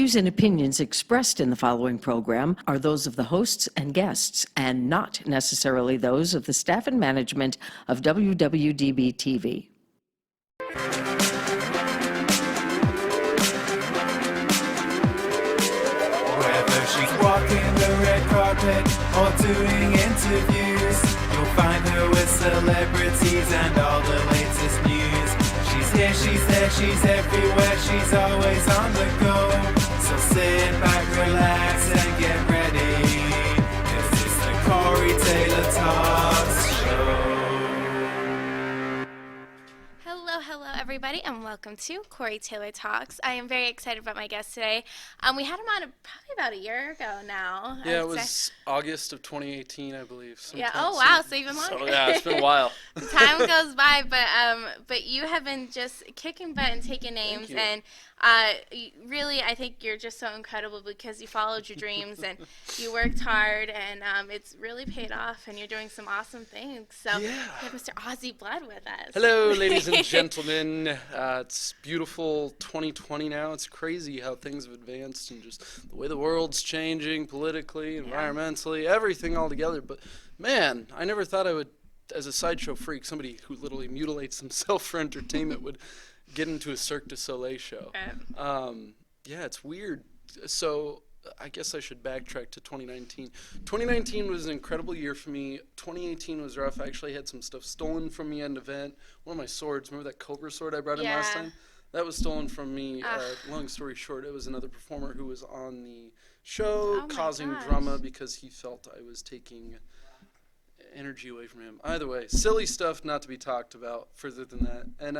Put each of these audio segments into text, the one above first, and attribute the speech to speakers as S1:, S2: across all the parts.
S1: views and opinions expressed in the following program are those of the hosts and guests, and not necessarily those of the staff and management of WWDB-TV.
S2: Whether she's walking the red carpet or doing interviews, you'll find her with celebrities and all the latest news. She's here, she's there, she's everywhere, she's always on the go. So sit back, relax, and get ready. This is the Corey Taylor Talks Show.
S3: Hello, everybody, and welcome to Corey Taylor Talks. I am very excited about my guest today. We had him on probably about a year ago now.
S4: Yeah, it was August of 2018, I believe.
S3: Yeah. Oh, wow. So even longer.
S4: So, yeah, it's been a while.
S3: Time goes by, but you have been just kicking butt and taking names, and really, I think you're just so incredible because you followed your dreams and you worked hard, and it's really paid off, and you're doing some awesome things. So we have Mr. Auzzy Blood with us.
S4: Hello, ladies and gentlemen. It's beautiful 2020 now. It's crazy how things have advanced and just the way the world's changing politically, environmentally, everything all together. But, man, I never thought I would, as a sideshow freak, somebody who literally mutilates himself for entertainment would get into a Cirque du Soleil show. Yeah, it's weird. So I guess I should backtrack to 2019. 2019 was an incredible year for me. 2018 was rough. I actually had some stuff stolen from me at an event. One of my swords, remember that cobra sword I brought in last time? That was stolen from me. Long story short, it was another performer who was on the show causing drama because he felt I was taking energy away from him. Either way, silly stuff not to be talked about further than that. And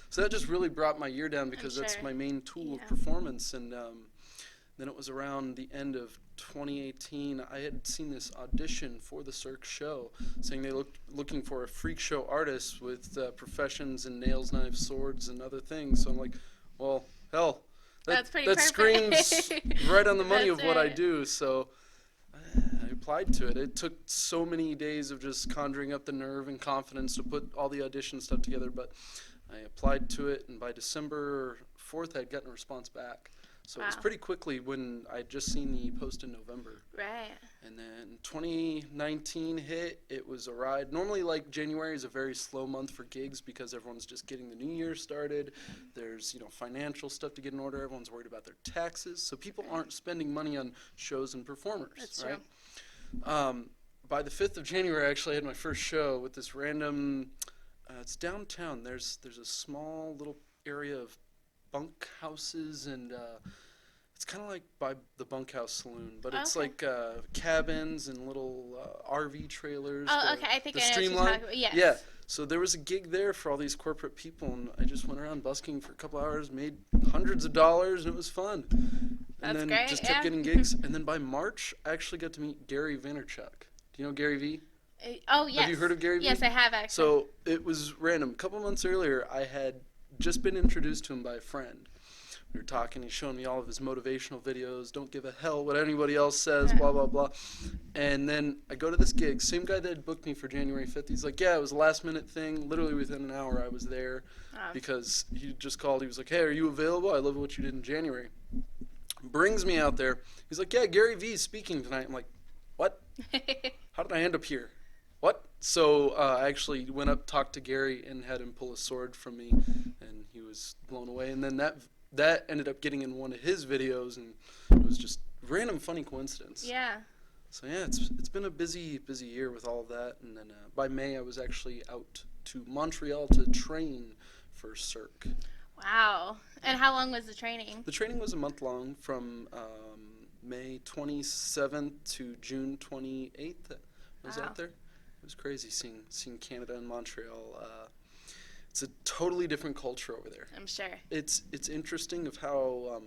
S4: so that just really brought my year down because that's my main tool of performance. And then it was around the end of 2018, I had seen this audition for the Cirque Show saying they looking for a freak show artist with professions in nails, knives, swords, and other things. So I'm like, well, hell, that screams right on the money of what I do. So I applied to it. It took so many days of just conjuring up the nerve and confidence to put all the audition stuff together, but I applied to it, and by December 4th, I'd gotten a response back. So it was pretty quickly when I'd just seen the post in November.
S3: Right.
S4: And then 2019 hit. It was a ride. Normally, like, January is a very slow month for gigs because everyone's just getting the new year started. There's, financial stuff to get in order. Everyone's worried about their taxes. So people aren't spending money on shows and performers. That's right? True. By the 5th of January, I actually had my first show with this random, it's downtown. There's a small little area of bunk houses, and it's kind of like by the Bunkhouse Saloon, but it's like cabins and little RV trailers.
S3: Oh, okay. I think I know what you're talking about. Yes.
S4: Yeah. So there was a gig there for all these corporate people, and I just went around busking for a couple hours, made hundreds of dollars, and it was fun. And then just kept getting gigs. And then by March, I actually got to meet Gary Vaynerchuk. Do you know Gary V?
S3: Oh, yes.
S4: Have you heard of Gary V?
S3: Yes, I have, actually.
S4: So it was random. A couple months earlier, I had just been introduced to him by a friend. We were talking, he's showing me all of his motivational videos, don't give a hell what anybody else says, blah, blah, blah. And then I go to this gig, same guy that had booked me for January 5th. He's like, yeah, it was a last minute thing. Literally within an hour I was there because he just called. He was like, hey, are you available? I love what you did in January. Brings me out there. He's like, yeah, Gary V is speaking tonight. I'm like, what? How did I end up here? What? So I actually went up, talked to Gary, and had him pull a sword from me, and he was blown away. And then that ended up getting in one of his videos, and it was just random funny coincidence.
S3: Yeah.
S4: So yeah, it's been a busy year with all of that. And then by May, I was actually out to Montreal to train for Cirque.
S3: Wow. And how long was the training?
S4: The training was a month long, from May 27th to June 28th. I was out there. It was crazy seeing Canada and Montreal. It's a totally different culture over there.
S3: I'm sure.
S4: It's interesting of how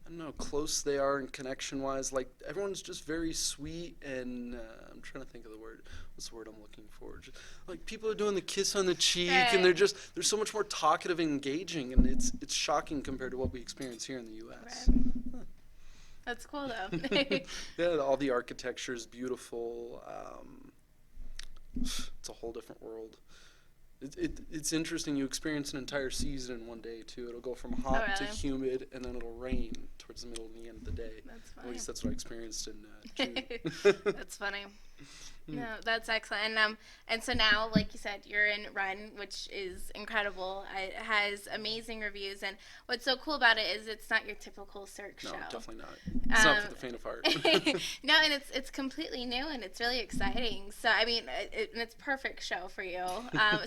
S4: I don't know, close they are in connection-wise. Like, everyone's just very sweet, and I'm trying to think of the word. What's the word I'm looking for? Just, like, people are doing the kiss on the cheek, and they're so much more talkative and engaging, and it's shocking compared to what we experience here in the U.S.
S3: Right. Huh. That's cool, though.
S4: Yeah, all the architecture is beautiful. It's a whole different world. It's interesting. You experience an entire season in one day too. It'll go from hot to
S3: really?
S4: humid, and then it'll rain towards the middle and the end of the day.
S3: That's
S4: At
S3: funny.
S4: least that's what I experienced in June.
S3: That's funny. No, that's excellent. And so now, like you said, you're in Run, which is incredible. It has amazing reviews, and what's so cool about it is it's not your typical Cirque
S4: No,
S3: show.
S4: definitely not. It's not for the faint of heart.
S3: No, and it's completely new and it's really exciting. So I mean, and it's perfect show for you.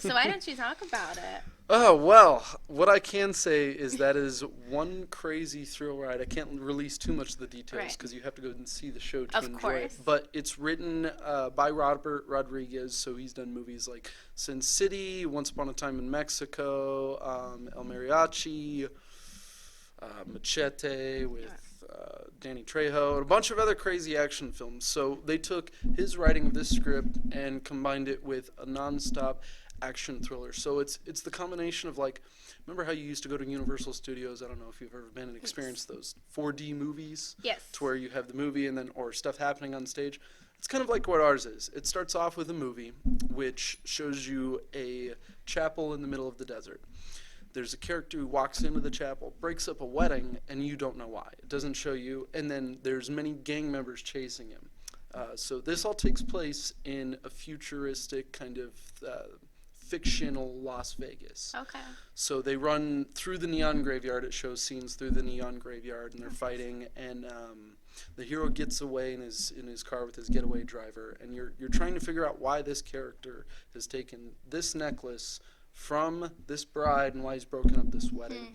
S3: So why don't you talk about it?
S4: Oh, well, what I can say is that is one crazy thrill ride. I can't release too much of the details
S3: Right.
S4: because you have to go and see the show to
S3: Of
S4: enjoy it.
S3: course.
S4: But it's written by Robert Rodriguez, so he's done movies like Sin City, Once Upon a Time in Mexico, El Mariachi, Machete with Danny Trejo, and a bunch of other crazy action films. So they took his writing of this script and combined it with a nonstop action thriller. So it's the combination of, like, remember how you used to go to Universal Studios? I don't know if you've ever been and experienced those 4D movies.
S3: Yes.
S4: To where you have the movie and then or stuff happening on stage. It's kind of like what ours is. It starts off with a movie which shows you a chapel in the middle of the desert. There's a character who walks into the chapel, breaks up a wedding, and you don't know why. It doesn't show you, and then there's many gang members chasing him. So this all takes place in a futuristic kind of fictional Las Vegas.
S3: Okay.
S4: So they run through the neon graveyard. It shows scenes through the neon graveyard, and they're fighting. And the hero gets away in his car with his getaway driver, and you're trying to figure out why this character has taken this necklace from this bride and why he's broken up this wedding.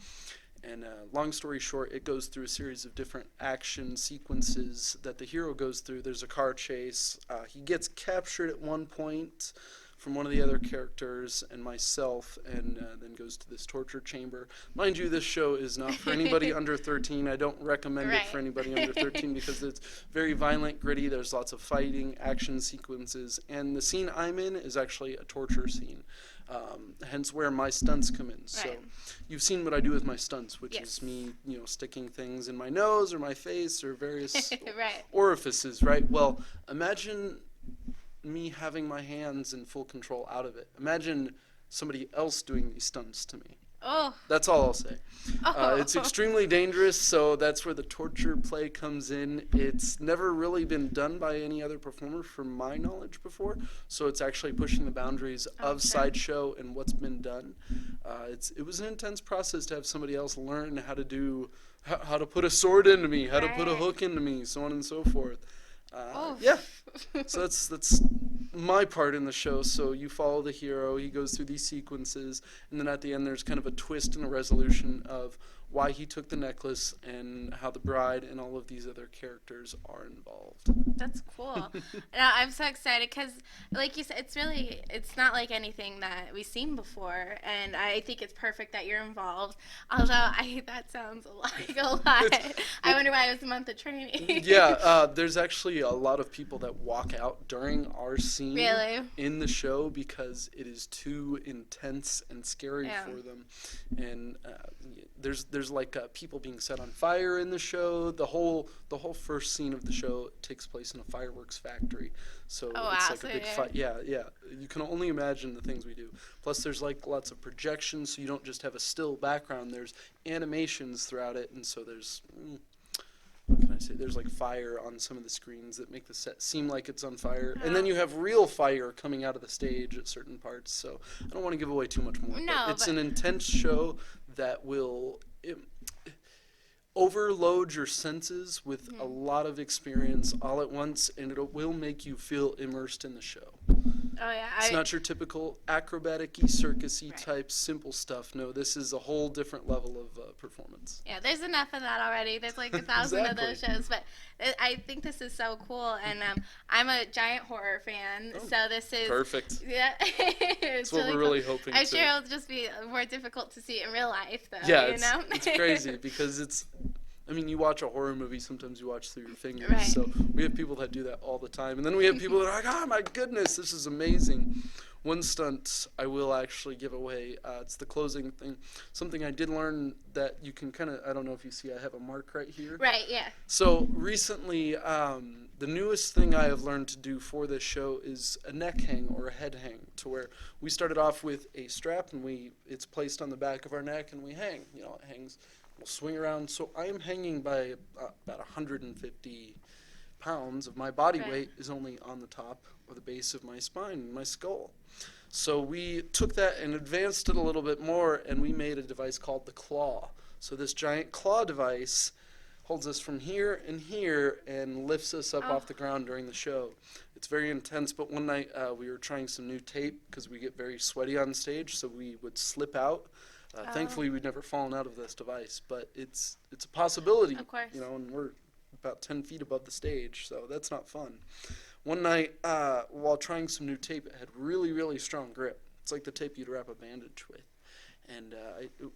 S4: And long story short, it goes through a series of different action sequences that the hero goes through. There's a car chase. He gets captured at one point from one of the other characters and myself, and then goes to this torture chamber. Mind you, this show is not for anybody under 13. I don't recommend it for
S3: Right.
S4: anybody under 13 because it's very violent, gritty. There's lots of fighting, action sequences, and the scene I'm in is actually a torture scene. Hence where my stunts come in. So
S3: Right.
S4: you've seen what I do with my stunts, which
S3: Yes.
S4: is me, sticking things in my nose or my face or various
S3: Right.
S4: orifices, right? Well, imagine me having my hands in full control out of it. Imagine somebody else doing these stunts to me.
S3: Oh.
S4: That's all I'll say.
S3: Oh.
S4: It's extremely dangerous, so that's where the torture play comes in. It's never really been done by any other performer, from my knowledge, before. So it's actually pushing the boundaries of
S3: Okay.
S4: Sideshow and what's been done. It was an intense process to have somebody else learn how to do, how to put a sword into me, how to put a
S3: Right.
S4: hook into me, so on and so forth.
S3: Oof.
S4: Yeah. So that's my part in the show. So you follow the hero, he goes through these sequences, and then at the end there's kind of a twist and a resolution of why he took the necklace and how the bride and all of these other characters are involved.
S3: That's cool. No, I'm so excited because, like you said, it's not like anything that we've seen before, and I think it's perfect that you're involved. Although that sounds like a lot. I wonder why it was a month of training.
S4: Yeah, there's actually a lot of people that walk out during our scene
S3: Really?
S4: in the show because it is too intense and scary
S3: Yeah.
S4: for them. And there's like people being set on fire in the show. The whole first scene of the show takes place in a fireworks factory. So
S3: Oh,
S4: it's
S3: wow,
S4: like
S3: so
S4: a big
S3: yeah.
S4: fight. Yeah. You can only imagine the things we do. Plus there's like lots of projections, so you don't just have a still background. There's animations throughout it, and so there's what can I say? There's like fire on some of the screens that make the set seem like it's on fire. And then you have real fire coming out of the stage at certain parts. So I don't want to give away too much more.
S3: No,
S4: but it's
S3: but-
S4: an intense show that will overload your senses with a lot of experience all at once, and it will make you feel immersed in the show.
S3: Oh yeah.
S4: It's not your typical acrobatic-y, circus-y
S3: Right.
S4: type simple stuff. No, this is a whole different level of performance.
S3: Yeah, there's enough of that already. There's like 1,000 of those shows, but I think this is so cool, and I'm a giant horror fan, so this is
S4: Perfect.
S3: Yeah, it's
S4: That's what we're really
S3: cool.
S4: hoping
S3: I'm
S4: to.
S3: sure it'll just be more difficult to see it in real life, though.
S4: Yeah,
S3: you know?
S4: it's crazy because I mean, you watch a horror movie, sometimes you watch through your fingers.
S3: Right.
S4: So we have people that do that all the time. And then we have people that are like, oh my goodness, this is amazing. One stunt I will actually give away. It's the closing thing. Something I did learn that you can kind of, I don't know if you see, I have a mark right here.
S3: Right, yeah.
S4: So recently, the newest thing I have learned to do for this show is a neck hang or a head hang, to where we started off with a strap and it's placed on the back of our neck and we hang. You know, it hangs. We'll swing around. So I am hanging by about 150 pounds of my body weight is only on the top or the base of my spine, my skull. So we took that and advanced it a little bit more, and we made a device called the claw. So this giant claw device holds us from here and lifts us up off the ground during the show. It's very intense, but one night we were trying some new tape because we get very sweaty on stage, so we would slip out. Thankfully, we'd never fallen out of this device, but it's a possibility,
S3: Of course.
S4: you know, and we're about 10 feet above the stage, so that's not fun. One night, while trying some new tape, it had really, really strong grip. It's like the tape you'd wrap a bandage with. And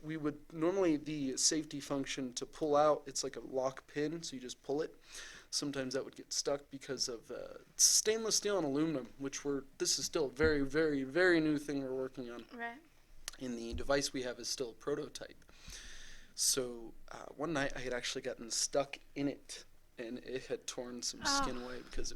S4: we would, normally the safety function to pull out, it's like a lock pin, so you just pull it. Sometimes that would get stuck because of stainless steel and aluminum, which this is still a very, very, very new thing we're working on.
S3: Right.
S4: And the device we have is still a prototype. So one night I had actually gotten stuck in it, and it had torn some skin away because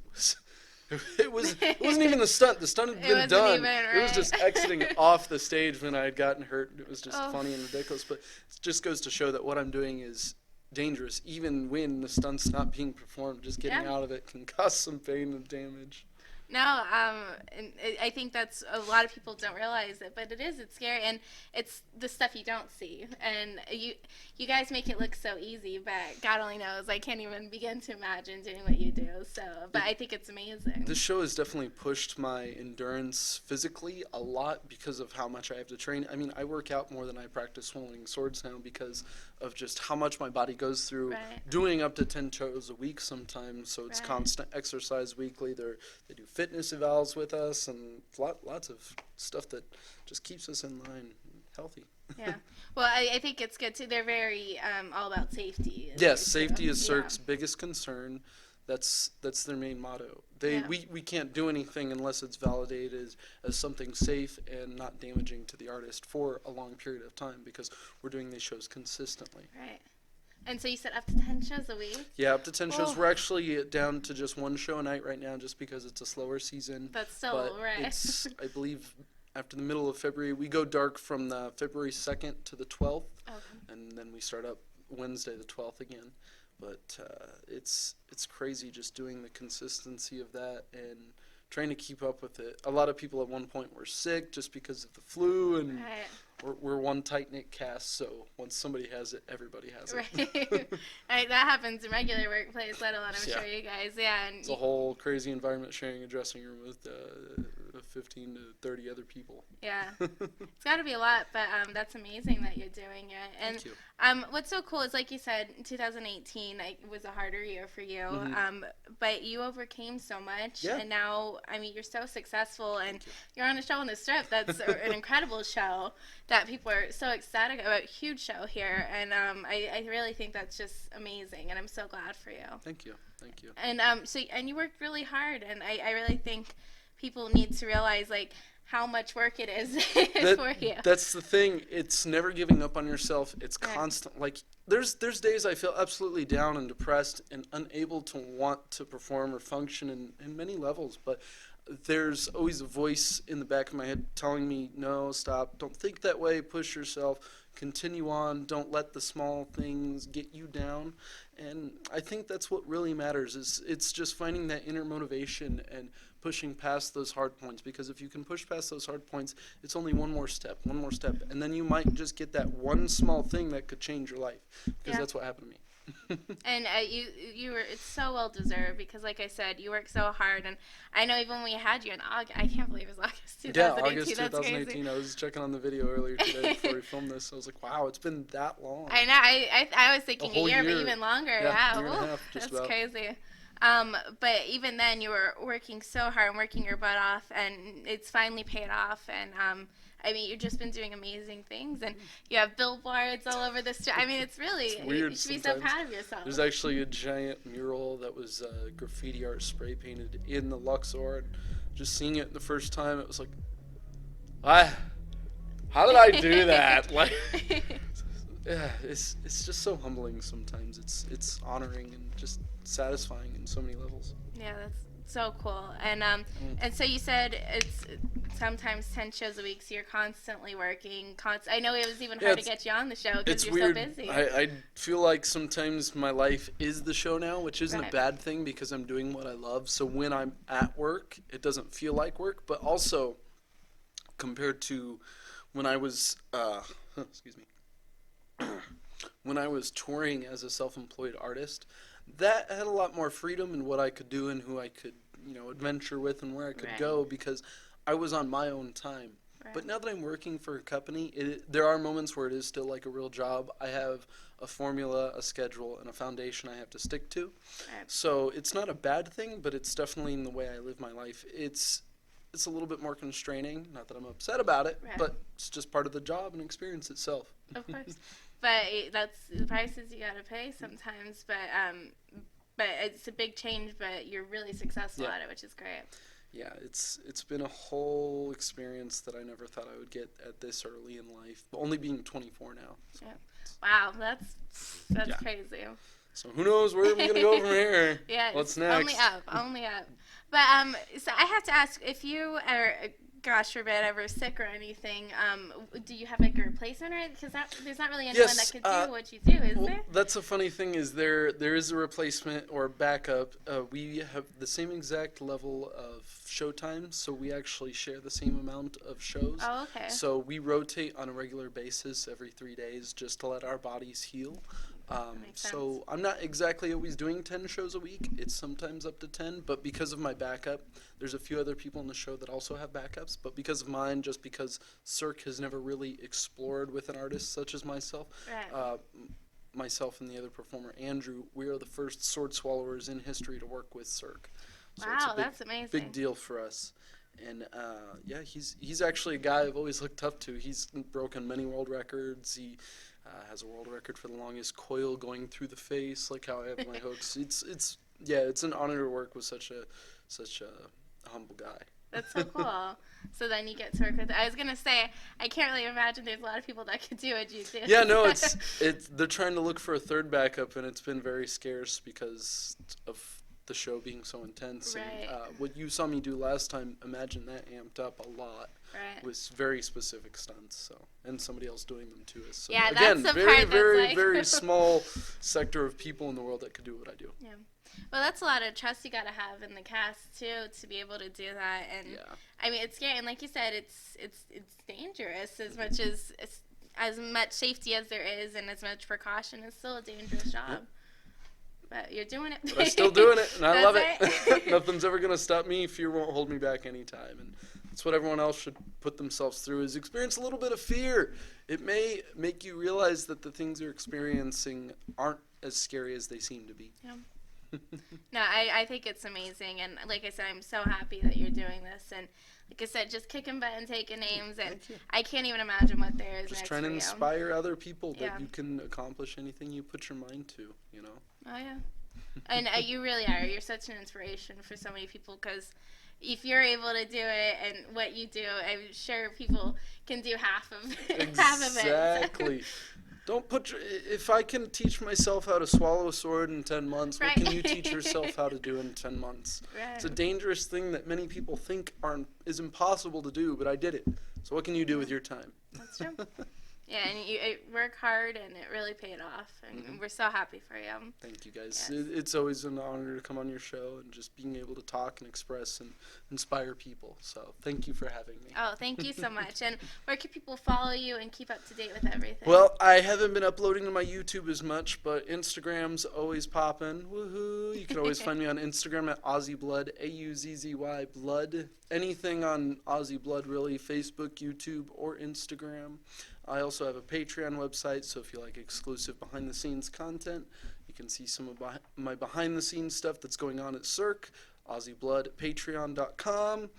S4: it wasn't even the stunt. The stunt had been done.
S3: Even, right?
S4: It was just exiting off the stage when I had gotten hurt. It was just funny and ridiculous. But it just goes to show that what I'm doing is dangerous, even when the stunt's not being performed. Just getting out of it can cause some pain and damage.
S3: No, and I think that's, a lot of people don't realize it, but it's scary, and it's the stuff you don't see. And you guys make it look so easy, but God only knows. I can't even begin to imagine doing what you do. So, but I think it's amazing.
S4: This show has definitely pushed my endurance physically a lot because of how much I have to train. I mean, I work out more than I practice swallowing swords now because of just how much my body goes through, doing up to 10 shows a week sometimes. So it's constant exercise weekly. They do fitness evals with us and lots of stuff that just keeps us in line and healthy.
S3: Yeah. Well, I think it's good too. They're very all about safety.
S4: Yes, safety is Cirque's biggest concern. That's their main motto. We can't do anything unless it's validated as something safe and not damaging to the artist for a long period of time, because we're doing these shows consistently.
S3: Right. And so you said up to 10 shows a week?
S4: Yeah, up to 10 shows. We're actually down to just one show a night right now just because it's a slower season.
S3: That's still
S4: It's, I believe, after the middle of February. We go dark from the February 2nd to the 12th, and then we start up Wednesday the 12th again. But it's crazy just doing the consistency of that and trying to keep up with it. A lot of people at one point were sick just because of the flu, and we're one tight-knit cast, so once somebody has it, everybody has it.
S3: Right, that happens in regular workplace, let alone, I'm sure you guys, and
S4: it's a whole crazy environment, sharing a dressing room with 15 to 30 other people.
S3: Yeah, it's got to be a lot, but that's amazing that you're doing it. And
S4: Thank you.
S3: What's so cool is, like you said, 2018 was a harder year for you, but you overcame so much, and now, I mean, you're so successful, and you're on a show on the Strip that's an incredible show that people are so ecstatic about. Huge show here, and I really think that's just amazing, and I'm so glad for you.
S4: Thank you. Thank you.
S3: And and you worked really hard, and I really think people need to realize, like, how much work it is for you.
S4: That's the thing. It's never giving up on yourself. It's constant. Like, there's days I feel absolutely down and depressed and unable to want to perform or function in many levels, but there's always a voice in the back of my head telling me, no, stop, don't think that way, push yourself, continue on, don't let the small things get you down. And I think that's what really matters, is it's just finding that inner motivation and pushing past those hard points, because if you can push past those hard points, it's only one more step, and then you might just get that one small thing that could change your life, because that's what happened to me.
S3: And it's so well deserved, because, like I said, you work so hard, and I know even when we had you in August, I can't believe it was August 2018.
S4: Yeah, August
S3: That's
S4: 2018.
S3: crazy.
S4: I was checking on the video earlier today before we filmed this. I was like, wow, it's been that long.
S3: I know. I was thinking a year, but even longer.
S4: Yeah,
S3: Yeah,
S4: year and a half, just
S3: that's
S4: about.
S3: crazy. But even then, you were working so hard and working your butt off, and it's finally paid off. And I mean, you've just been doing amazing things, and you have billboards all over the street. I mean, it's really,
S4: It's weird
S3: you should be so
S4: sometimes.
S3: proud of yourself.
S4: There's actually a giant mural that was graffiti art spray painted in the Luxor. And just seeing it the first time, it was like, how did I do that? Like, yeah, it's just so humbling sometimes. It's honoring and just satisfying in so many levels.
S3: Yeah, that's so cool. And so you said it's sometimes 10 shows a week, so you're constantly working. I know it was even hard to get you on the show because you're
S4: weird.
S3: so busy.
S4: I feel like sometimes my life is the show now, which isn't
S3: Right.
S4: a bad thing because I'm doing what I love. So when I'm at work, it doesn't feel like work. But also, compared to when I was, excuse me, when I was touring as a self-employed artist, that had a lot more freedom in what I could do and who I could, adventure with and where I could
S3: Right.
S4: go because I was on my own time.
S3: Right.
S4: But now that I'm working for a company, there are moments where it is still like a real job. I have a formula, a schedule, and a foundation I have to stick to.
S3: Right.
S4: So it's not a bad thing, but it's definitely in the way I live my life. It's a little bit more constraining. Not that I'm upset about it,
S3: Right.
S4: but it's just part of the job and experience itself.
S3: Of course. But that's the prices you gotta pay sometimes. But it's a big change. But you're really successful
S4: Yeah.
S3: at it, which is great.
S4: Yeah, it's been a whole experience that I never thought I would get at this early in life. Only being 24 now. So,
S3: Yeah. Wow, that's
S4: Yeah.
S3: crazy.
S4: so who knows where I'm gonna go from here?
S3: Yeah,
S4: What's
S3: it's
S4: next?
S3: only up, only up. But so I have to ask, if you are, gosh forbid, ever sick or anything, do you have like a replacement, or because there's not really anyone
S4: Yes,
S3: that could do what you do, is
S4: Well,
S3: there?
S4: that's a funny thing is there is a replacement or backup. We have the same exact level of show time, so we actually share the same amount of shows.
S3: Oh, okay.
S4: So we rotate on a regular basis every 3 days just to let our bodies heal.
S3: makes
S4: So
S3: sense.
S4: I'm not exactly always doing 10 shows a week. It's sometimes up to 10, but because of my backup, there's a few other people in the show that also have backups. But because of mine, just because Cirque has never really explored with an artist such as myself,
S3: Right.
S4: myself and the other performer, Andrew, we are the first sword swallowers in history to work with Cirque. So it's a
S3: Wow,
S4: big,
S3: that's amazing.
S4: big deal for us. And yeah, he's actually a guy I've always looked up to. He's broken many world records. He has a world record for the longest coil going through the face, like how I have my hooks. It's an honor to work with such a humble guy.
S3: That's so cool. So then you get to work with. I was gonna say, I can't really imagine there's a lot of people that could do what you do.
S4: Yeah, no, it's they're trying to look for a third backup, and it's been very scarce because of the show being so intense.
S3: Right.
S4: And what you saw me do last time, imagine that amped up a lot.
S3: Right.
S4: With very specific stunts, so and somebody else doing them to us. So
S3: Yeah,
S4: again,
S3: that's the
S4: very,
S3: part that's
S4: very,
S3: like-
S4: very small sector of people in the world that could do what I do.
S3: Yeah. Well, that's a lot of trust you gotta have in the cast too to be able to do that. And
S4: Yeah.
S3: I mean, it's scary, and like you said, it's dangerous as much as much safety as there is, and as much precaution. It's still a dangerous job. But you're doing it.
S4: But I'm still doing it, and I
S3: That's
S4: love
S3: right.
S4: it. Nothing's ever gonna stop me. Fear won't hold me back anytime, and that's what everyone else should put themselves through: is experience a little bit of fear. It may make you realize that the things you're experiencing aren't as scary as they seem to be.
S3: Yeah. No, I think it's amazing, and like I said, I'm so happy that you're doing this, and like I said, just kicking butt and taking names, and
S4: Thank you.
S3: I can't even imagine what there is
S4: Just
S3: next
S4: trying to
S3: for you.
S4: inspire other people that
S3: Yeah.
S4: you can accomplish anything you put your mind to. You know.
S3: Oh yeah, and you really are. You're such an inspiration for so many people, because if you're able to do it and what you do, I'm sure people can do half of half of it.
S4: Exactly. Don't put if I can teach myself how to swallow a sword in 10 months,
S3: Right.
S4: what can you teach yourself how to do in 10 months?
S3: Right.
S4: It's a dangerous thing that many people think is impossible to do, but I did it. So what can you do with your time?
S3: That's true. Yeah, and you work hard, and it really paid off, and we're so happy for you.
S4: Thank you guys.
S3: Yes.
S4: It's always an honor to come on your show and just being able to talk and express and inspire people. So thank you for having me.
S3: Oh, thank you so much. And where can people follow you and keep up to date with everything?
S4: Well, I haven't been uploading to my YouTube as much, but Instagram's always popping. Woohoo! You can always find me on Instagram at Auzzy Blood, AUZZY Blood, anything on Auzzy Blood, really, Facebook, YouTube, or Instagram. I also have a Patreon website, so if you like exclusive behind-the-scenes content, you can see some of my behind-the-scenes stuff that's going on at Cirque, Auzzy Blood at Patreon.com.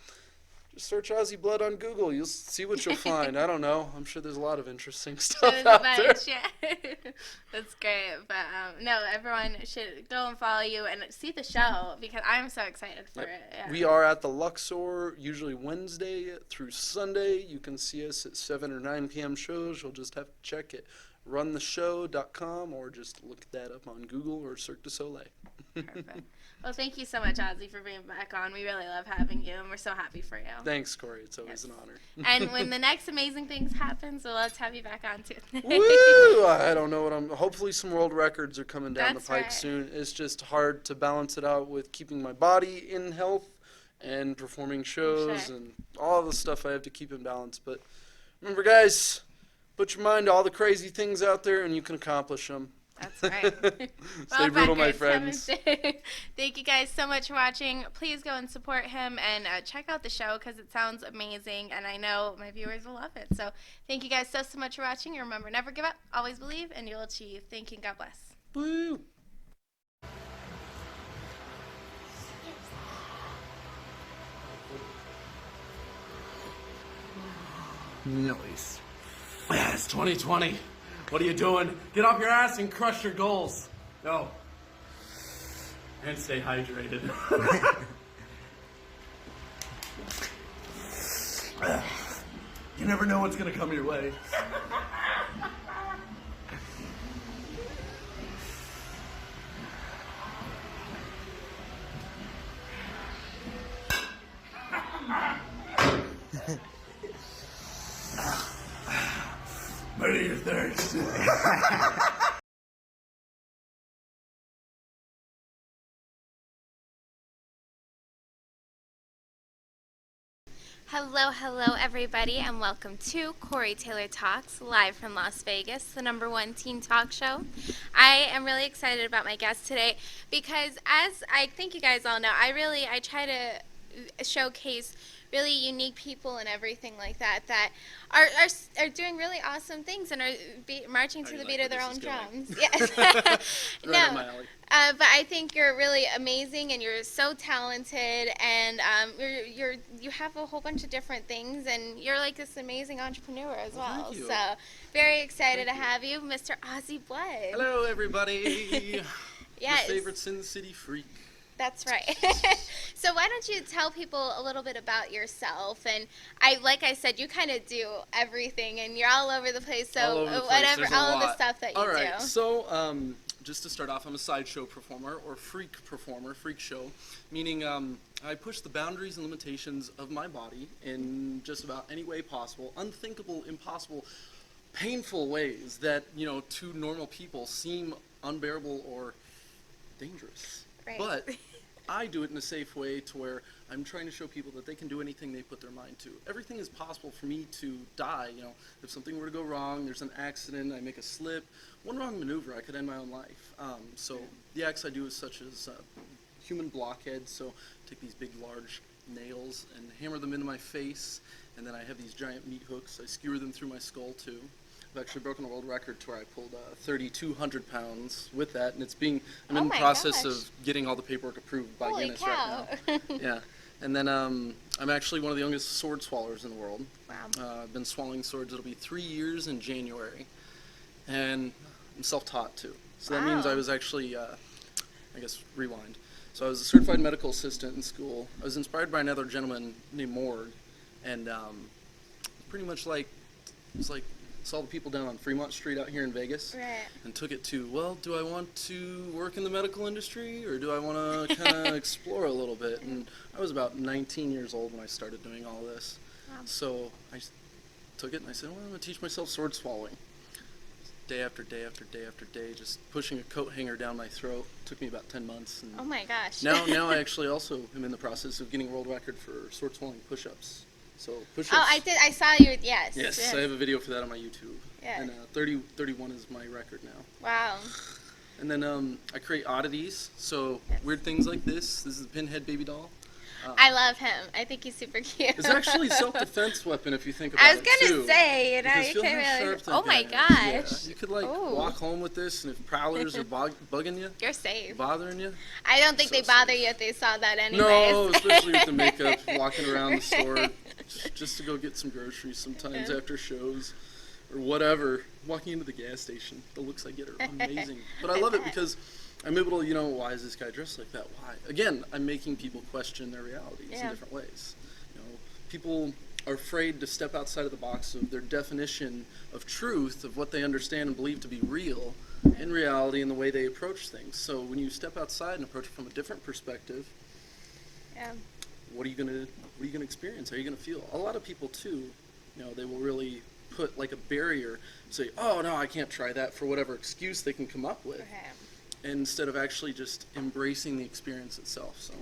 S4: Just search Auzzy Blood on Google. You'll see what you'll find. I don't know. I'm sure there's a lot of interesting stuff
S3: There's
S4: out
S3: a bunch,
S4: there.
S3: yeah. That's great. But no, everyone should go and follow you and see the show because I'm so excited for it. Yeah.
S4: We are at the Luxor, usually Wednesday through Sunday. You can see us at 7 or 9 p.m. shows. You'll just have to check it. runtheshow.com or just look that up on Google or Cirque du Soleil.
S3: Perfect. Well, thank you so much, Auzzy, for being back on. We really love having you, and we're so happy for you.
S4: Thanks, Corey. It's always an honor.
S3: And when the next amazing things happens, we'll love to have you back on, too.
S4: Woo! I don't know what hopefully some world records are coming down
S3: That's
S4: the pike
S3: right.
S4: soon. It's just hard to balance it out with keeping my body in health and performing shows
S3: Sure.
S4: and all the stuff I have to keep in balance. But remember, guys, put your mind to all the crazy things out there and you can accomplish them.
S3: That's right.
S4: Stay brutal, my
S3: records,
S4: friends.
S3: Thank you guys so much for watching. Please go and support him and check out the show because it sounds amazing, and I know my viewers will love it. So thank you guys so much for watching. And remember, never give up, always believe, and you'll achieve. Thank you, and God bless.
S4: Woo!
S5: Noise. It's 2020. What are you doing? Get off your ass and crush your goals. Go. And stay hydrated. You never know what's gonna come your way. Murder your thirst.
S3: Hello, everybody, and welcome to Corey Taylor Talks, live from Las Vegas, the #1 teen talk show. I am really excited about my guest today because, as I think you guys all know, I try to showcase really unique people and everything like that are doing really awesome things and are marching to the beat of their own drums. Yes.
S4: Right up my alley.
S3: But I think you're really amazing and you're so talented and you have a whole bunch of different things and you're like this amazing entrepreneur as well.
S4: Thank you.
S3: So very excited to have you, Mr. Auzzy Blood.
S4: Hello, everybody.
S3: Yes.
S4: Your favorite Sin City freak.
S3: That's right. So why don't you tell people a little bit about yourself? And like I said, you kind of do everything, and you're all over the place. So
S5: All over the place.
S3: whatever,
S5: There's a
S3: all of the
S5: lot.
S3: stuff that you
S5: All right.
S3: do.
S5: So, just to start off, I'm a sideshow performer or freak performer, freak show, meaning I push the boundaries and limitations of my body in just about any way possible, unthinkable, impossible, painful ways that, to normal people seem unbearable or dangerous.
S3: Right.
S5: But I do it in a safe way to where I'm trying to show people that they can do anything they put their mind to. Everything is possible for me to die. If something were to go wrong, there's an accident, I make a slip, one wrong maneuver, I could end my own life. So the acts I do is such as human blockheads. So take these big, large nails and hammer them into my face, and then I have these giant meat hooks. I skewer them through my skull too. I've actually broken a world record to where I pulled 3,200 pounds with that, and I'm in the
S3: my
S5: process
S3: gosh.
S5: of getting all the paperwork approved by
S3: Holy
S5: Guinness
S3: cow.
S5: right now. Yeah, and then I'm actually one of the youngest sword swallowers in the world.
S3: Wow.
S5: I've been swallowing swords. It'll be 3 years in January, and I'm self-taught too. So that means
S3: Wow.
S5: I was actually, rewind. So I was a certified medical assistant in school. I was inspired by another gentleman named Morg, and pretty much saw the people down on Fremont Street out here in Vegas,
S3: Right.
S5: and took it to, well, do I want to work in the medical industry or do I want to kind of explore a little bit? And I was about 19 years old when I started doing all this.
S3: Wow.
S5: So I took it and I said, well, I'm going to teach myself sword swallowing. Day after day after day after day, just pushing a coat hanger down my throat. Took me about 10 months. And
S3: Oh my gosh.
S5: now I actually also am in the process of getting a world record for sword swallowing push-ups. So push-ups.
S3: Oh, I did. I saw you. Yes.
S5: Yes, I have a video for that on my YouTube.
S3: Yeah.
S5: And 31 is my record now.
S3: Wow.
S5: And then I create oddities, so
S3: Yes.
S5: weird things like this. This is the pinhead baby doll.
S3: I love him. I think he's super cute.
S5: It's actually a self-defense weapon if you think about it,
S3: I was gonna
S5: too.
S3: say,
S5: Because
S3: you
S5: feel
S3: can't
S5: how
S3: really.
S5: sharp that
S3: Oh my
S5: guy is.
S3: gosh.
S5: Yeah. You could, like,
S3: Ooh.
S5: walk home with this, and if prowlers are bugging you,
S3: You're safe.
S5: bothering you.
S3: I don't think
S5: So
S3: they bother
S5: safe.
S3: you if they saw that anyways.
S5: No, especially with the makeup, walking around the store just to go get some groceries sometimes after shows or whatever. Walking into the gas station, the looks I get are amazing. But I love it because I'm able to, why is this guy dressed like that? Why? Again, I'm making people question their realities in different ways. People are afraid to step outside of the box of their definition of truth, of what they understand and believe to be real in reality and the way they approach things. So when you step outside and approach it from a different perspective, what are you gonna experience? How are you gonna feel? A lot of people too, they will really put like a barrier, say, oh no, I can't try that, for whatever excuse they can come up with, instead of actually just embracing the experience itself. So.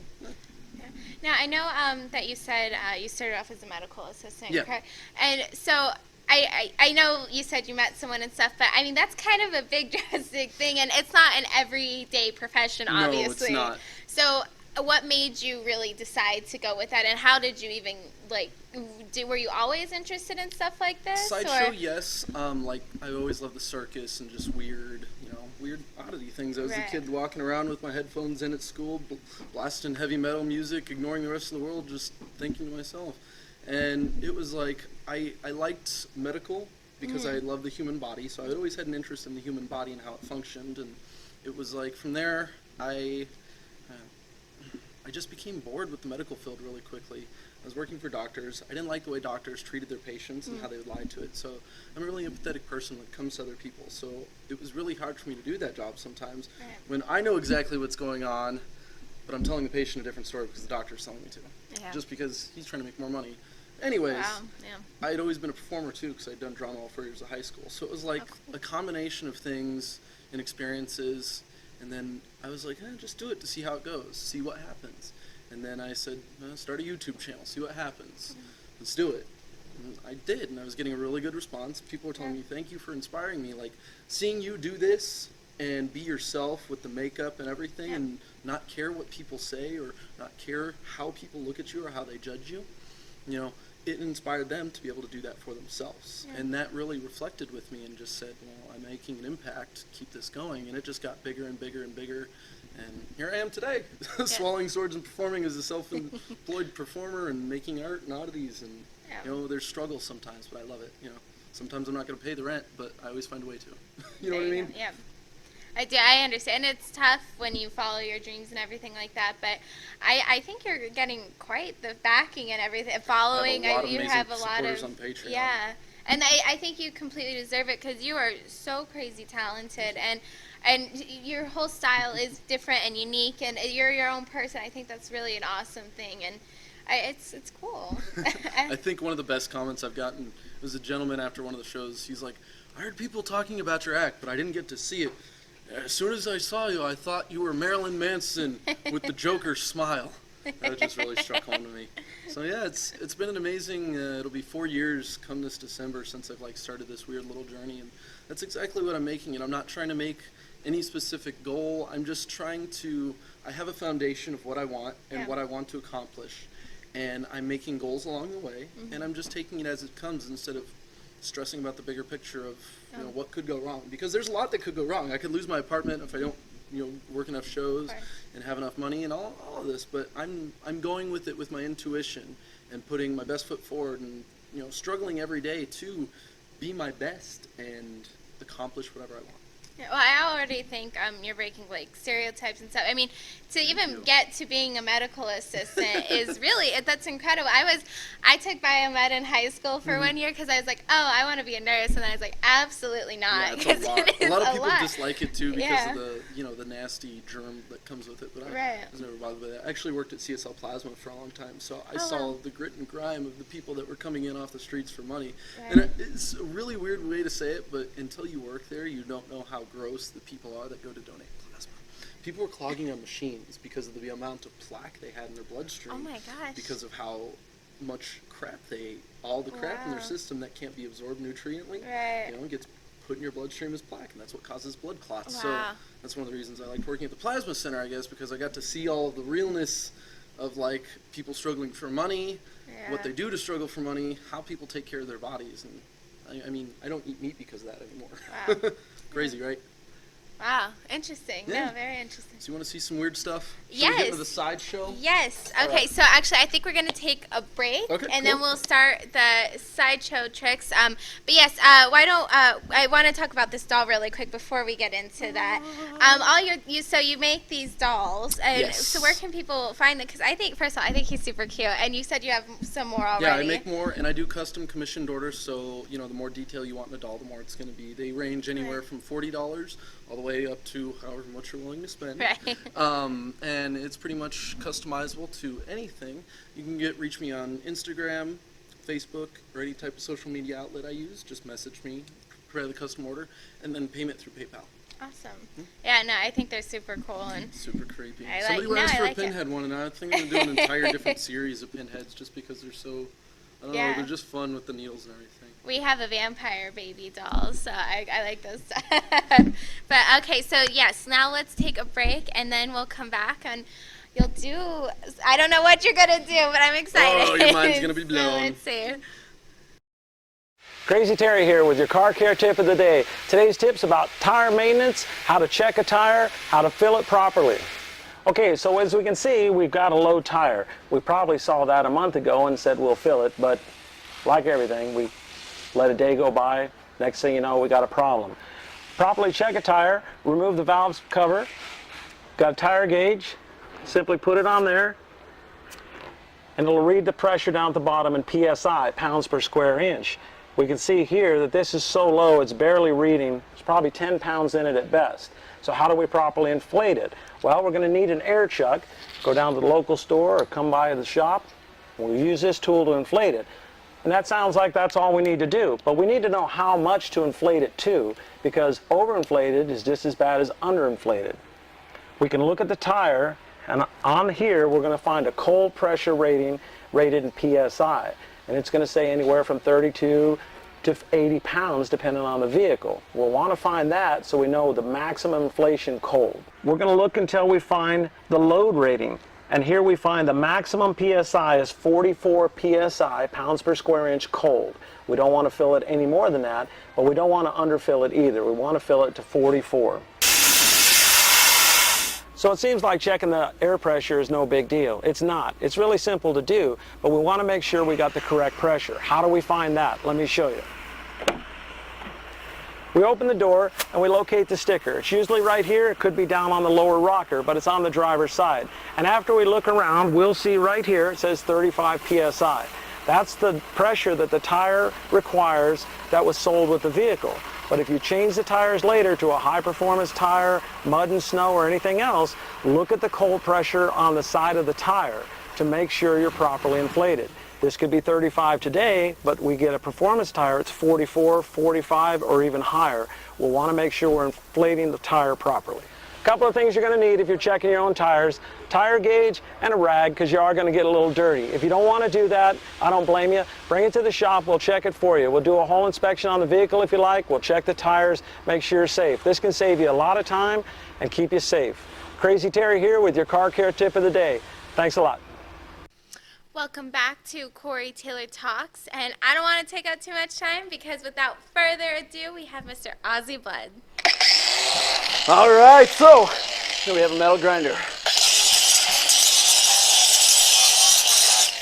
S3: Now, I know that you said you started off as a medical assistant,
S5: Yeah.
S3: correct? And so I know you said you met someone and stuff, but I mean, that's kind of a big drastic thing, and it's not an everyday profession, obviously.
S5: No, it's not.
S3: So what made you really decide to go with that, and how did you even, were you always interested in stuff like this?
S5: Sideshow,
S3: or?
S5: yes. I always loved the circus and just weird oddity things. I was a kid walking around with my headphones in at school, blasting heavy metal music, ignoring the rest of the world, just thinking to myself. And it was like, I liked medical because I love the human body, so I always had an interest in the human body and how it functioned. And it was like, from there, I just became bored with the medical field really quickly. I was working for doctors. I didn't like the way doctors treated their patients and how they would lie to it. So I'm a really empathetic person when it comes to other people. So it was really hard for me to do that job sometimes when I know exactly what's going on, but I'm telling the patient a different story because the doctor's telling me to. Just because he's trying to make more money. Anyways, I had always been a performer too because I'd done drama all 4 years of high school. So it was like a combination of things and experiences. And then I was like, just do it to see how it goes, see what happens. And then I said, start a YouTube channel, see what happens. Let's do it. And I did, and I was getting a really good response. People were telling me, thank you for inspiring me. Like, seeing you do this and be yourself with the makeup and everything and not care what people say or not care how people look at you or how they judge you, it inspired them to be able to do that for themselves. And that really reflected with me and just said, well, I'm making an impact, keep this going. And it just got bigger and bigger and bigger. And here I am today, swallowing swords and performing as a self-employed performer and making art and oddities. And, there's struggles sometimes, but I love it. Sometimes I'm not going to pay the rent, but I always find a way to. You know what I mean?
S3: Yeah. I do. I understand. It's tough when you follow your dreams and everything like that, but I think you're getting quite the backing and everything. Following, you have a lot of
S5: on Patreon.
S3: Yeah, and I think you completely deserve it because you are so crazy talented and your whole style is different and unique, and you're your own person. I think that's really an awesome thing, and it's cool.
S5: I think one of the best comments I've gotten was a gentleman after one of the shows. He's like, I heard people talking about your act, but I didn't get to see it. As soon as I saw you, I thought you were Marilyn Manson with the Joker smile. That just really struck home to me. So yeah, it's been an amazing, it'll be 4 years come this December since I've started this weird little journey, and that's exactly what I'm making. And I'm not trying to make any specific goal. I'm just trying to, I have a foundation of what I want and what I want to accomplish, and I'm making goals along the way, and I'm just taking it as it comes instead of stressing about the bigger picture of what could go wrong, because there's a lot that could go wrong. I could lose my apartment if I don't work enough shows and have enough money and all of this, but I'm going with it with my intuition and putting my best foot forward and struggling every day to be my best and accomplish whatever I want.
S3: Well, I already think you're breaking stereotypes and stuff. I mean, to even get to being a medical assistant is really, that's incredible. I took biomed in high school for 1 year because I was like, oh, I want to be a nurse, and I was like, absolutely not.
S5: Yeah, it's a lot. A lot of people
S3: lot.
S5: dislike it too because of the the nasty germ that comes with it. But I was never bothered by that. I actually worked at CSL Plasma for a long time, so I saw the grit and grime of the people that were coming in off the streets for money. And it's a really weird way to say it, but until you work there, you don't know how gross the people are that go to donate plasma. People were clogging on machines because of the amount of plaque they had in their bloodstream.
S3: Oh my gosh.
S5: Because of how much crap they ate. All the crap in their system that can't be absorbed nutriently, gets put in your bloodstream as plaque, and that's what causes blood clots. So that's one of the reasons I liked working at the plasma center, I guess, because I got to see all of the realness of like people struggling for money, what
S3: Yeah.
S5: they do to struggle for money, how people take care of their bodies. And I mean, I don't eat meat because of that anymore.
S3: Wow.
S5: Crazy, right?
S3: Wow, interesting.
S5: Yeah.
S3: No, very interesting.
S5: So you want to see some weird stuff? Should we
S3: Yes.
S5: get into the sideshow?
S3: Yes.
S5: All
S3: Okay,
S5: right.
S3: so actually I think we're going to take a break
S5: Okay,
S3: and then
S5: cool.
S3: we'll start the sideshow tricks. But yes, why don't I want to talk about this doll really quick before we get into that. So you make these dolls, and
S5: Yes.
S3: so where can people find them? Because I think, first of all, I think he's super cute, and you said you have some more already.
S5: Yeah, I make more, and I do custom commissioned orders, so, you know, the more detail you want in a doll, the more it's going to be. They range anywhere from $40 all the way up to however much you're willing to spend.
S3: Right.
S5: And it's pretty much customizable to anything. You can reach me on Instagram, Facebook, or any type of social media outlet I use. Just message me, prepare the custom order, and then payment through PayPal.
S3: Awesome. Yeah, no, I think they're super cool, and
S5: Super creepy.
S3: I like-
S5: Somebody
S3: no,
S5: asked
S3: I
S5: for
S3: like
S5: a
S3: it.
S5: pinhead one, and I think I'm going to do an entire different series of pinheads just because they're so, I don't
S3: Yeah.
S5: know, they're just fun with the needles and everything.
S3: we have a vampire baby doll, so I like those. But okay, so yes, now let's take a break, and then we'll come back, and you'll do, I don't know what you're going to do, but I'm excited.
S5: Oh, your mind's gonna be
S3: So
S5: blown.
S3: let's see.
S6: Crazy Terry here with your car care tip of the day. Today's tip's about tire maintenance, how to check a tire, how to fill it properly. Okay, so as we can see, we've got a low tire. We probably saw that a month ago and said we'll fill it, but like everything, we let a day go by. Next thing you know, we got a problem. Properly check a tire, remove the valve cover, got a tire gauge, simply put it on there, and it'll read the pressure down at the bottom in PSI, pounds per square inch. We can see here that this is so low, it's barely reading. There's probably 10 pounds in it at best. So how do we properly inflate it? Well, we're going to need an air chuck. Go down to the local store or come by the shop. We'll use this tool to inflate it. And that sounds like that's all we need to do. But we need to know how much to inflate it to, because overinflated is just as bad as underinflated. We can look at the tire, and on here we're going to find a cold pressure rating rated in PSI. And it's going to say anywhere from 32 to 80 pounds depending on the vehicle. We'll want to find that so we know the maximum inflation cold. We're going to look until we find the load rating. And here we find the maximum PSI is 44 PSI, pounds per square inch cold. We don't want to fill it any more than that, but we don't want to underfill it either. We want to fill it to 44. So it seems like checking the air pressure is no big deal. It's not. It's really simple to do, but we want to make sure we got the correct pressure. How do we find that? Let me show you. We open the door and we locate the sticker. It's usually right here. It could be down on the lower rocker, but it's on the driver's side. And after we look around, we'll see right here it says 35 PSI. That's the pressure that the tire requires that was sold with the vehicle. But if you change the tires later to a high-performance tire, mud and snow, or anything else, look at the cold pressure on the side of the tire to make sure you're properly inflated. This could be 35 today, but we get a performance tire, it's 44, 45, or even higher. We'll want to make sure we're inflating the tire properly. A couple of things you're going to need if you're checking your own tires: tire gauge and a rag, because you are going to get a little dirty. If you don't want to do that, I don't blame you. Bring it to the shop, we'll check it for you. We'll do a whole inspection on the vehicle if you like. We'll check the tires, make sure you're safe. This can save you a lot of time and keep you safe. Crazy Terry here with your car care tip of the day. Thanks a lot.
S3: Welcome back to Corey Taylor Talks, and I don't want to take up too much time because without further ado, we have Mr. Auzzy Blood.
S5: All right, so here we have a metal grinder.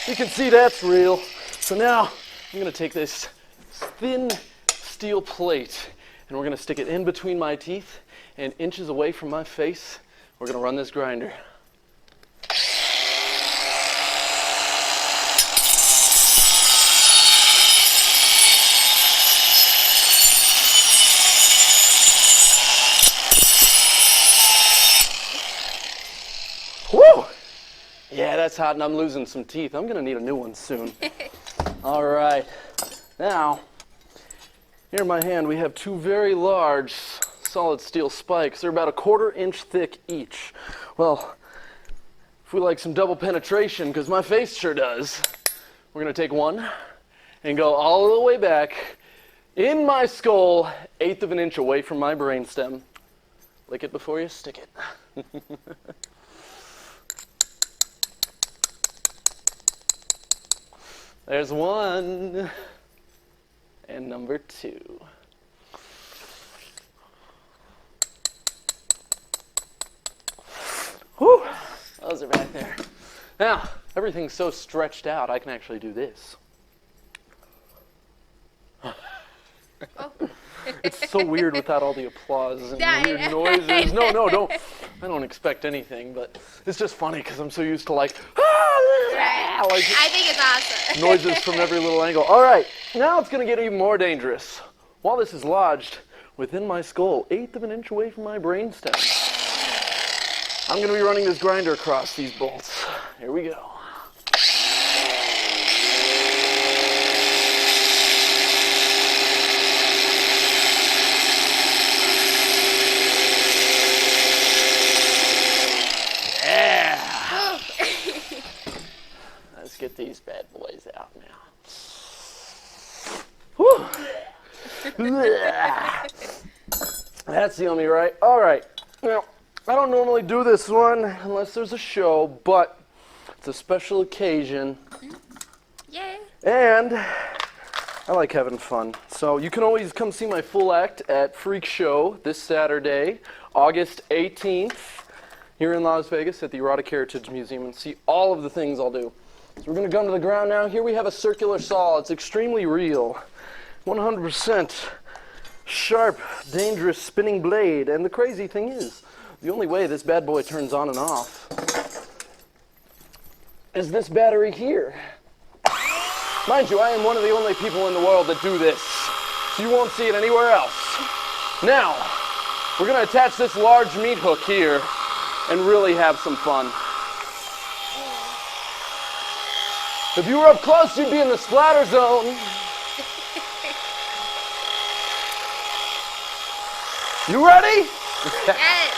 S5: You can see that's real. So now I'm going to take this thin steel plate and we're going to stick it in between my teeth and inches away from my face. We're going to run this grinder. Woo! Yeah, that's hot and I'm losing some teeth. I'm gonna need a new one soon. All right, now, here in my hand we have two very large solid steel spikes. They're about a 1/4 inch thick each. Well, if we like some double penetration, because my face sure does, we're gonna take one and go all the way back in my skull, 1/8 of an inch away from my brainstem. Lick it before you stick it.
S4: There's one. And number 2. Whew. Those are back there. Now, everything's so stretched out, I can actually do this.
S3: Oh.
S4: It's so weird without all the applause and
S3: Yeah,
S4: the weird noises. No, don't. I don't expect anything, but it's just funny because I'm so used to like
S3: Right.
S4: like
S3: I think it's awesome.
S4: noises from every little angle. All right, now it's going to get even more dangerous. While this is lodged within my skull, 1/8 of an inch away from my brainstem, I'm going to be running this grinder across these bolts. Here we go. Let's get these bad boys out now. Whew. That's yummy, right? All right. Now, I don't normally do this one unless there's a show, but it's a special occasion.
S3: Yay.
S4: And I like having fun. So you can always come see my full act at Freak Show this Saturday, August 18th, here in Las Vegas at the Erotic Heritage Museum, and see all of the things I'll do. So we're going to come to the ground now. Here we have a circular saw. It's extremely real. 100% sharp, dangerous spinning blade. And the crazy thing is, the only way this bad boy turns on and off is this battery here. Mind you, I am one of the only people in the world that do this. So you won't see it anywhere else. Now, we're going to attach this large meat hook here and really have some fun. If you were up close, you'd be in the splatter zone. You ready?
S3: Yes.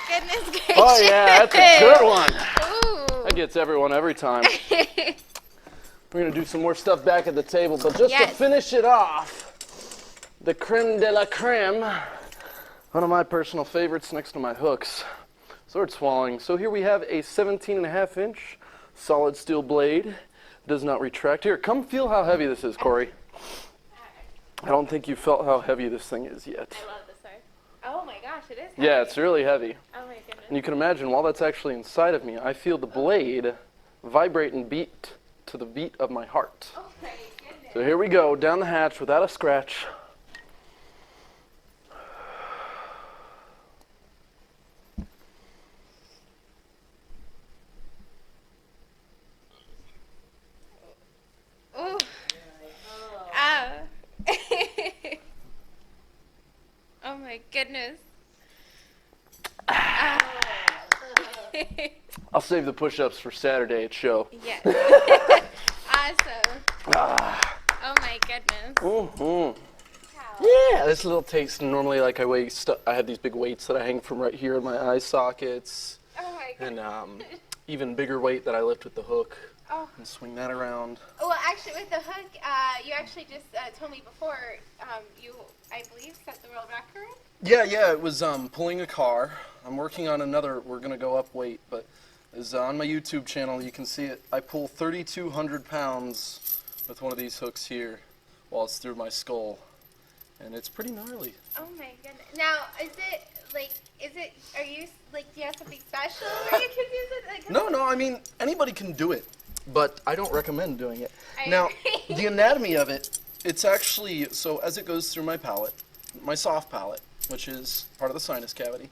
S3: Goodness gracious.
S4: Oh yeah, that's a good one.
S3: Ooh.
S4: That gets everyone every time. We're gonna do some more stuff back at the table, but just to finish it off, the creme de la creme, one of my personal favorites next to my hooks, sword swallowing. So here we have a 17.5 inch solid steel blade. Does not retract. Here, come feel how heavy this is, Corey. I don't think you felt how heavy this thing is yet.
S3: I love this sword. Oh my gosh, it is heavy.
S4: Yeah, it's really heavy.
S3: Oh my goodness.
S4: And you can imagine, while that's actually inside of me, I feel the blade vibrate and beat to the beat of my heart.
S3: Oh my goodness.
S4: So here we go, down the hatch without a scratch.
S3: Ooh. Ah. Oh my goodness.
S4: I'll save the push-ups for Saturday at show.
S3: Yes. Awesome. Oh my goodness.
S4: Mm-hmm.
S3: Wow.
S4: Yeah, this little taste. Normally, like I have these big weights that I hang from right here in my eye sockets,
S3: Oh my goodness.
S4: and even bigger weight that I lift with the hook
S3: Oh.
S4: and swing that around.
S3: Well, actually, with the hook, you actually just told me before, you, I believe, set the world record?
S4: Yeah, it was pulling a car. I'm working on another, we're going to go up weight, but is on my YouTube channel, you can see it. I pull 3,200 pounds with one of these hooks here while it's through my skull. And it's pretty gnarly.
S3: Oh my goodness. Now, are you, like, do you have something special where you can use it? Like,
S4: No, I mean, anybody can do it, but I don't recommend doing it.
S3: I
S4: Now,
S3: agree.
S4: the anatomy of it, it's actually, so as it goes through my palate, my soft palate, which is part of the sinus cavity,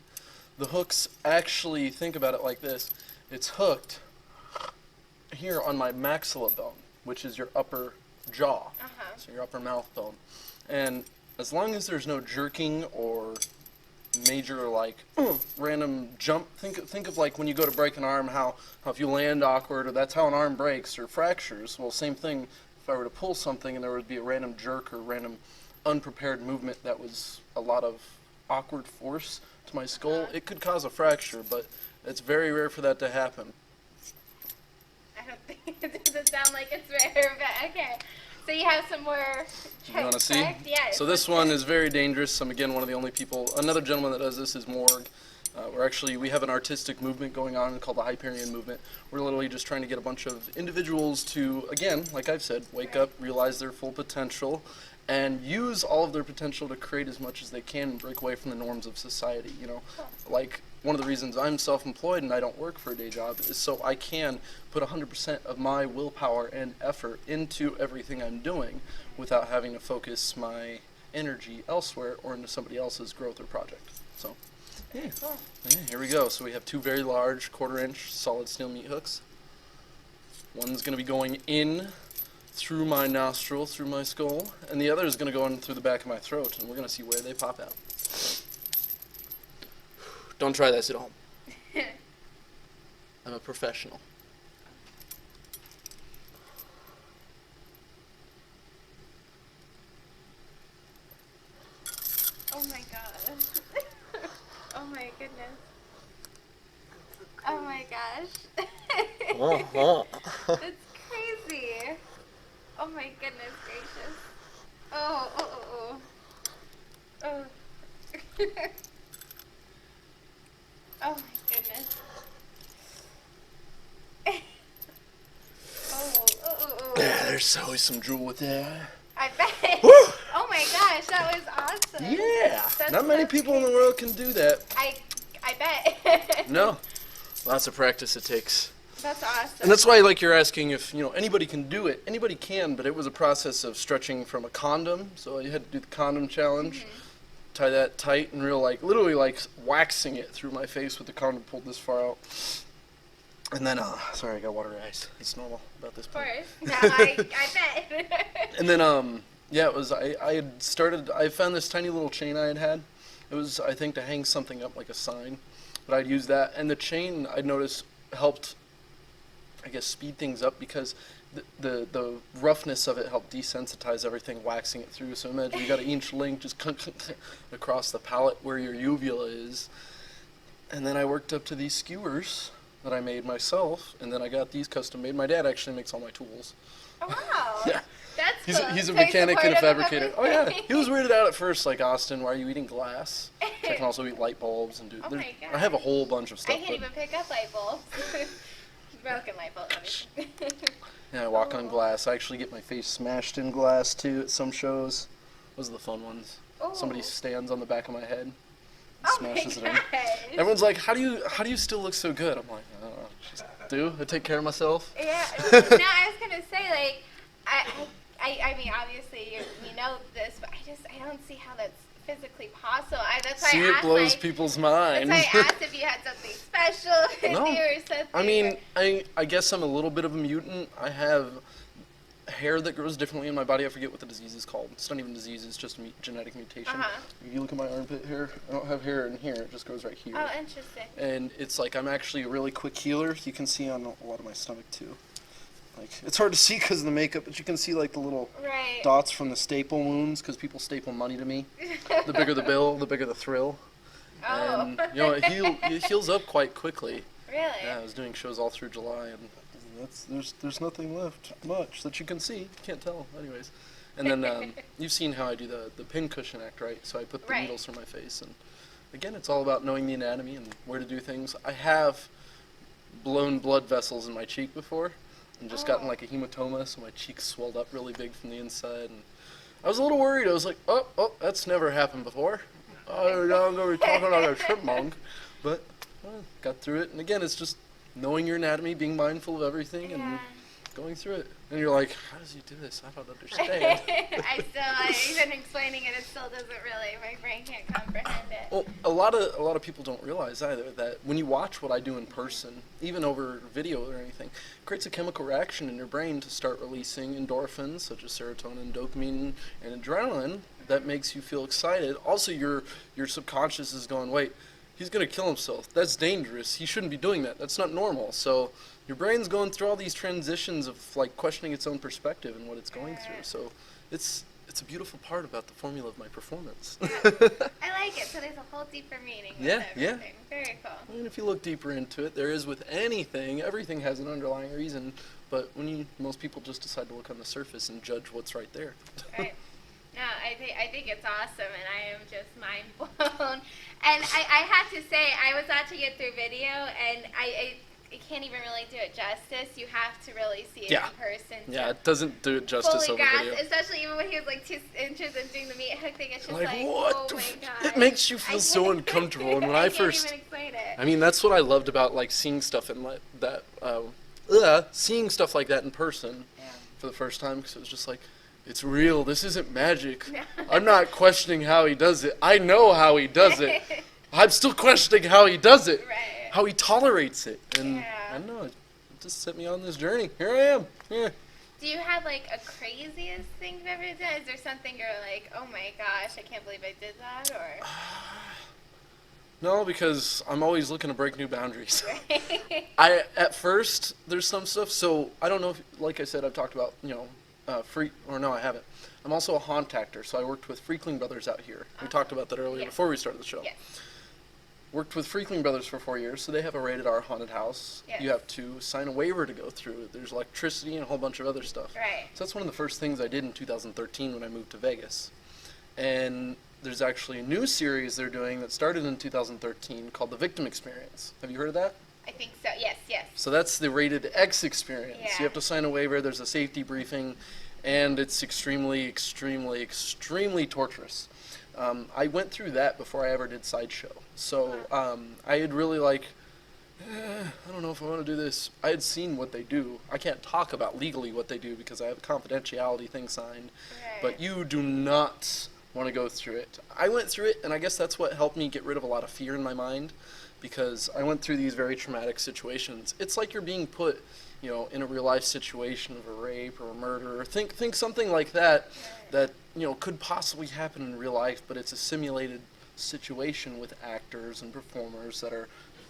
S4: the hooks actually, think about it like this, it's hooked here on my maxilla bone, which is your upper jaw, so your upper mouth bone. And as long as there's no jerking or major like random jump, think of like when you go to break an arm, how if you land awkward, or that's how an arm breaks or fractures. Well, same thing if I were to pull something and there would be a random jerk or random unprepared movement that was a lot of awkward force to my skull, it could cause a fracture, but it's very rare for that to happen.
S3: I don't think it doesn't sound like it's rare, but okay. So you have some more
S4: You want to see?
S3: Yes.
S4: So this one is very dangerous. I'm again one of the only people. Another gentleman that does this is Morg. We have an artistic movement going on called the Hyperion movement. We're literally just trying to get a bunch of individuals to, again, like I've said, wake up, realize their full potential, and use all of their potential to create as much as they can and break away from the norms of society. You know, like one of the reasons I'm self-employed and I don't work for a day job is so I can put 100% of my willpower and effort into everything I'm doing without having to focus my energy elsewhere or into somebody else's growth or project. So, yeah, here we go. So we have two very large 1/4-inch solid steel meat hooks. One's going to be going in through my nostril, through my skull, and the other is going to go in through the back of my throat, and we're going to see where they pop out. Don't try this at home. I'm a professional.
S3: Oh my gosh. Oh my goodness. Oh my gosh. That's crazy. Oh my goodness gracious. Oh. Oh. Oh my goodness. Oh.
S4: Yeah, there's always some drool with that.
S3: I bet.
S4: Woo!
S3: Oh my gosh, that was awesome.
S4: Yeah,
S3: That's
S4: not many
S3: so
S4: people in the world can do that.
S3: I bet.
S4: No, lots of practice it takes.
S3: That's awesome.
S4: And that's why, like, you're asking if, anybody can do it. Anybody can, but it was a process of stretching from a condom. So you had to do the condom challenge, tie that tight, and literally waxing it through my face with the condom pulled this far out. And then, sorry, I got watery eyes. It's normal about this
S3: Of
S4: point.
S3: course. No, I bet.
S4: And then, yeah, it was, I found this tiny little chain I had. It was, I think, to hang something up like a sign. But I'd use that. And the chain, I noticed, helped, I guess, speed things up because the roughness of it helped desensitize everything, waxing it through. So imagine you got an inch link just across the palate where your uvula is. And then I worked up to these skewers that I made myself, and then I got these custom made. My dad actually makes all my tools.
S3: Oh, wow.
S4: Yeah.
S3: That's
S4: He's
S3: cool.
S4: a
S3: So
S4: mechanic and a
S3: supportive of
S4: fabricator. Oh yeah,
S3: everything.
S4: he was weirded out at first, like, Austin, why are you eating glass? So I can also eat light bulbs and do.
S3: Oh my
S4: I have a
S3: gosh.
S4: whole bunch of
S3: I
S4: stuff.
S3: can't even pick up light bulbs. Broken light bulbs.
S4: Yeah, I walk on glass. I actually get my face smashed in glass too at some shows. Those are the fun ones. Somebody
S3: Ooh.
S4: stands on the back of my head and
S3: Oh
S4: smashes
S3: my
S4: it in.
S3: gosh.
S4: Everyone's like, how do you still look so good? I'm like, I don't know. Just do. I take care of myself.
S3: Yeah. No, I was gonna say, like, I mean, obviously you know this, but I don't see how that's physically possible. That's why
S4: See,
S3: I
S4: it
S3: asked,
S4: blows
S3: like,
S4: people's
S3: that's
S4: minds.
S3: why I asked if you had something special in
S4: No.
S3: there or something.
S4: I mean, I guess I'm a little bit of a mutant. I have hair that grows differently in my body. I forget what the disease is called. It's not even a disease. It's just a genetic mutation. If you look at my armpit hair, I don't have hair in here. It just goes right here.
S3: Oh, interesting.
S4: And it's like I'm actually a really quick healer. You can see on a lot of my stomach too. Like, it's hard to see because of the makeup, but you can see like the little
S3: Right.
S4: dots from the staple wounds because people staple money to me. The bigger the bill, the bigger the thrill.
S3: Oh.
S4: And it heals up quite quickly.
S3: Really?
S4: Yeah, I was doing shows all through July, and there's nothing left much that you can see. You can't tell, anyways. And then you've seen how I do the pin cushion act, right? So I put the
S3: Right.
S4: needles through my face, and again, it's all about knowing the anatomy and where to do things. I have blown blood vessels in my cheek before, and just gotten like a hematoma, so my cheeks swelled up really big from the inside, and I was a little worried. I was like, oh, that's never happened before. Oh, now I'm gonna be talking like a chipmunk, but got through it. And again, it's just knowing your anatomy, being mindful of everything, and going through it. And you're like, how does he do this? I don't understand.
S3: Even explaining it, it still doesn't really, my brain can't comprehend it.
S4: Well, a lot of people don't realize either that when you watch what I do in person, even over video or anything, it creates a chemical reaction in your brain to start releasing endorphins such as serotonin, dopamine, and adrenaline that makes you feel excited. Also, your subconscious is going, wait, he's gonna kill himself. That's dangerous. He shouldn't be doing that. That's not normal. So your brain's going through all these transitions of like questioning its own perspective and what it's going through. So it's it's a beautiful part about the formula of my performance.
S3: I like it. So there's a whole deeper meaning with
S4: Yeah, yeah.
S3: everything. Very cool.
S4: And if you look deeper into it, there is with anything, everything has an underlying reason, but most people just decide to look on the surface and judge what's right there.
S3: Right. No, I think it's awesome, and I am just mind blown. And I have to say, I was watching it through video, and I can't even really do it justice. You have to really see it in person.
S4: Yeah, it doesn't do it justice
S3: fully
S4: over
S3: grasp,
S4: video.
S3: especially even when he was like 2 inches and doing the meat hook thing. It's just like
S4: what?
S3: oh my god.
S4: It makes you feel so uncomfortable. And when I first,
S3: can't even explain it.
S4: I mean, that's what I loved about like seeing stuff in seeing stuff like that in person for the first time, because it was just like, it's real. This isn't magic. I'm not questioning how he does it. I know how he does it. I'm still questioning how he does it,
S3: Right.
S4: how he tolerates it, and
S3: Yeah.
S4: I don't know. It just set me on this journey. Here I am. Yeah.
S3: Do you have like a craziest thing you've ever done? Is there something you're like, oh my gosh, I can't believe I did that, or?
S4: No, because I'm always looking to break new boundaries.
S3: Right.
S4: At first, there's some stuff. So I don't know if, like I said, I've talked about, I haven't. I'm also a haunt actor, so I worked with Freakling Brothers out here. We talked about that earlier
S3: Yes.
S4: before we started the show.
S3: Yes.
S4: Worked with Freakling Brothers for 4 years, so they have a rated R haunted house.
S3: Yes.
S4: You have to sign a waiver to go through. There's electricity and a whole bunch of other stuff.
S3: Right.
S4: So that's one of the first things I did in 2013 when I moved to Vegas. And there's actually a new series they're doing that started in 2013 called The Victim Experience. Have you heard of that?
S3: I think so. Yes, yes.
S4: So that's the rated X experience.
S3: Yeah.
S4: You have to sign a waiver, there's a safety briefing, and it's extremely, extremely, extremely torturous. I went through that before I ever did Sideshow. So I had really I don't know if I want to do this. I had seen what they do. I can't talk about legally what they do because I have a confidentiality thing signed.
S3: Right.
S4: But you do not want to go through it. I went through it, and I guess that's what helped me get rid of a lot of fear in my mind, because I went through these very traumatic situations. It's like you're being put, in a real life situation of a rape or a murder, or think something like that, that, could possibly happen in real life, but it's a simulated situation with actors and performers that are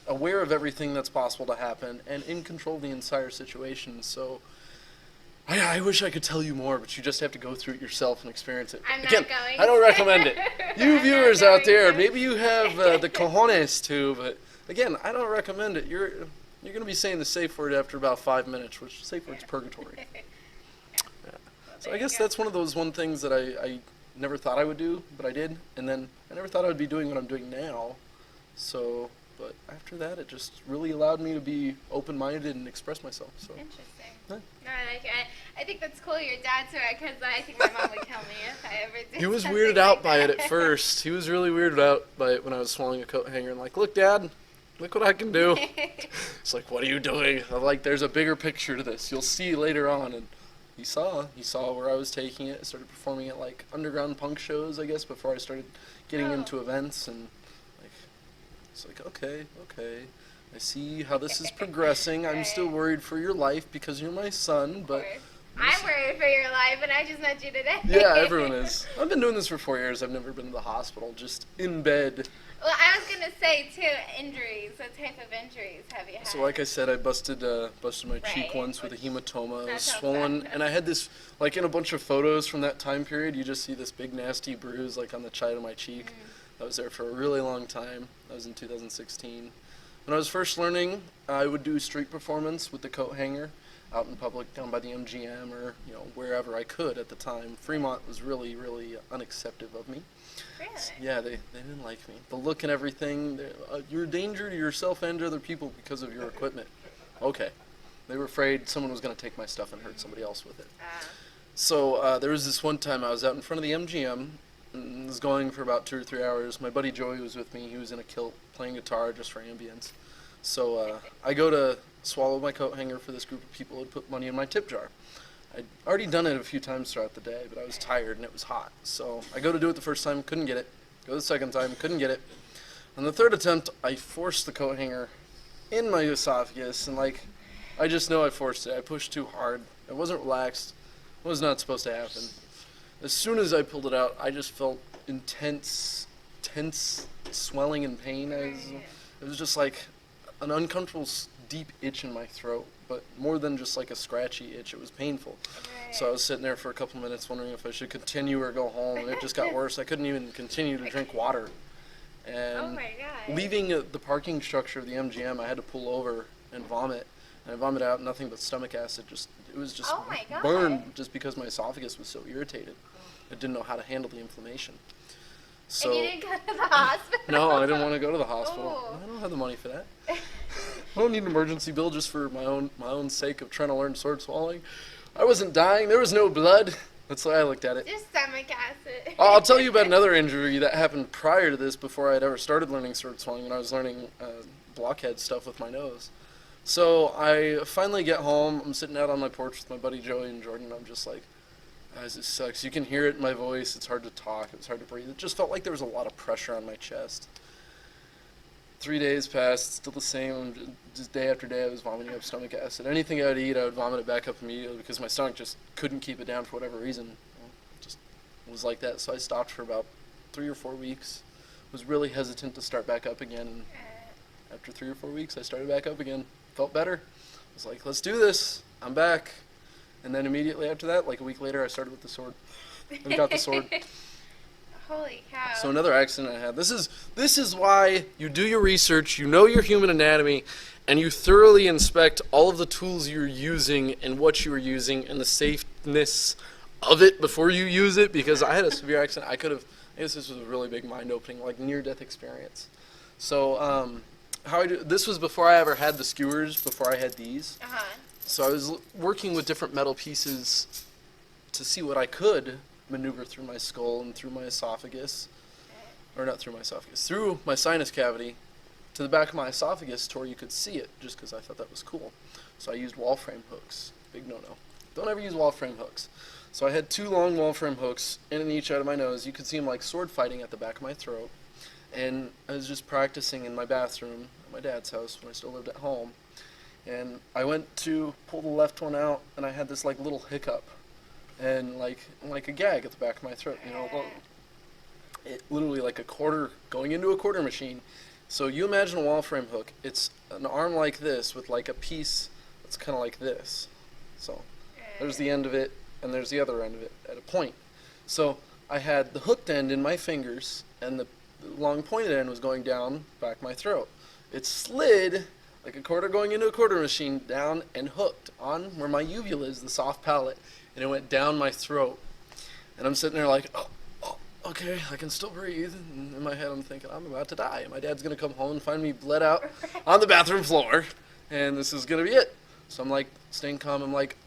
S4: aware of everything that's possible to happen and in control of the entire situation. So I wish I could tell you more, but you just have to go through it yourself and experience it.
S3: I'm not
S4: Again,
S3: going
S4: I don't
S3: to.
S4: recommend it. You
S3: I'm
S4: viewers
S3: not
S4: out there,
S3: going to.
S4: maybe you have the cojones to, but again, I don't recommend it. You're going to be saying the safe word after about 5 minutes, which safe word's purgatory. Yeah. So I guess that's one of those things that I never thought I would do, but I did, and then I never thought I would be doing what I'm doing now. So, but after that, it just really allowed me to be open-minded and express myself. So.
S3: Interesting.
S4: Huh.
S3: No, I like it. I think that's cool. Your dad's right, because I think my mom would kill me if I ever did.
S4: He was
S3: something
S4: weirded out
S3: like
S4: by it
S3: that.
S4: at first. He was really weirded out by it when I was swallowing a coat hanger and like, look, Dad, look what I can do. It's like, what are you doing? I'm like, there's a bigger picture to this. You'll see later on. And he saw where I was taking it. I started performing at like underground punk shows, I guess, before I started getting into events. And like, it's like, okay. I see how this is progressing. I'm still worried for your life because you're my son, but
S3: I'm worried for your life, and I just met you today.
S4: yeah, everyone is. I've been doing this for 4 years. I've never been to the hospital, just in bed.
S3: Well, I was gonna say too, injuries. What type of injuries have you had?
S4: So like I said, I busted my cheek
S3: Right,
S4: once with a hematoma. It
S3: that
S4: was
S3: sounds
S4: swollen,
S3: bad.
S4: and I had this, like in a bunch of photos from that time period, you just see this big nasty bruise like on the side of my cheek. That was there for a really long time. That was in 2016. When I was first learning, I would do street performance with the coat hanger out in public down by the MGM or wherever I could at the time. Fremont was really, really unaccepting of me.
S3: Really?
S4: Yeah, they didn't like me. The look and everything. You're a danger to yourself and to other people because of your equipment. Okay. They were afraid someone was going to take my stuff and hurt somebody else with it. So there was this one time I was out in front of the MGM. And was going for about 2 or 3 hours. My buddy Joey was with me. He was in a kilt playing guitar just for ambience. So I go to swallow my coat hanger for this group of people who had put money in my tip jar. I'd already done it a few times throughout the day, but I was tired and it was hot. So I go to do it the first time, couldn't get it. Go the second time, couldn't get it. On the third attempt, I forced the coat hanger in my esophagus, and I just know I forced it. I pushed too hard. I wasn't relaxed. It was not supposed to happen. As soon as I pulled it out, I just felt tense swelling and pain. It was just like an uncomfortable, deep itch in my throat but more than just like a scratchy itch, it was painful. So I was sitting there for a couple minutes wondering if I should continue or go home, and it just got worse. I couldn't even continue to drink water. And
S3: Oh my God.
S4: leaving the parking structure of the MGM, I had to pull over and vomit. And I vomited out nothing but stomach acid. It was just
S3: Oh my God.
S4: burned just because my esophagus was so irritated. I didn't know how to handle the inflammation. So
S3: And you didn't go to the hospital?
S4: no, I didn't want to go to the hospital.
S3: Oh.
S4: I don't have the money for that. I don't need an emergency bill just for my own sake of trying to learn sword swallowing. I wasn't dying. There was no blood. That's the way I looked at it.
S3: Just stomach acid.
S4: I'll tell you about another injury that happened prior to this, before I'd ever started learning sword swallowing, when I was learning blockhead stuff with my nose. So I finally get home. I'm sitting out on my porch with my buddy Joey and Jordan. I'm just like, guys, this sucks. You can hear it in my voice. It's hard to talk. It's hard to breathe. It just felt like there was a lot of pressure on my chest. 3 days passed, still the same. Just day after day, I was vomiting up stomach acid. Anything I would eat, I would vomit it back up immediately because my stomach just couldn't keep it down for whatever reason. It just was like that. So I stopped for about 3 or 4 weeks. Was really hesitant to start back up again. And after 3 or 4 weeks, I started back up again. Felt better. I was like, let's do this. I'm back. And then immediately after that, like a week later, I started with the sword. I got the sword.
S3: Holy cow.
S4: So another accident I had. This is why you do your research, you know your human anatomy, and you thoroughly inspect all of the tools you're using and what you are using and the safeness of it before you use it, because I had a severe accident. I guess this was a really big mind-opening, like near-death experience. So this was before I ever had the skewers, before I had these. So I was working with different metal pieces to see what I could maneuver through my skull and through my esophagus, or not through my esophagus, through my sinus cavity to the back of my esophagus to where you could see it, just because I thought that was cool. So I used wall frame hooks. Big no-no. Don't ever use wall frame hooks. So I had 2 long wall frame hooks in and each out of my nose. You could see them like sword fighting at the back of my throat. And I was just practicing in my bathroom at my dad's house when I still lived at home. And I went to pull the left one out, and I had this like little hiccup. And like a gag at the back of my throat, you know, it literally like a quarter going into a quarter machine. So you imagine a wall frame hook. It's an arm like this with like a piece that's kind of like this. So there's the end of it, and there's the other end of it at a point. So I had the hooked end in my fingers, and the long pointed end was going down back my throat. It slid like a quarter going into a quarter machine down and hooked on where my uvula is, the soft palate. And it went down my throat. And I'm sitting there like, oh, okay, I can still breathe. And in my head, I'm thinking, I'm about to die. And my dad's going to come home and find me bled out on the bathroom floor. And this is going to be it. So I'm like, staying calm. I'm like,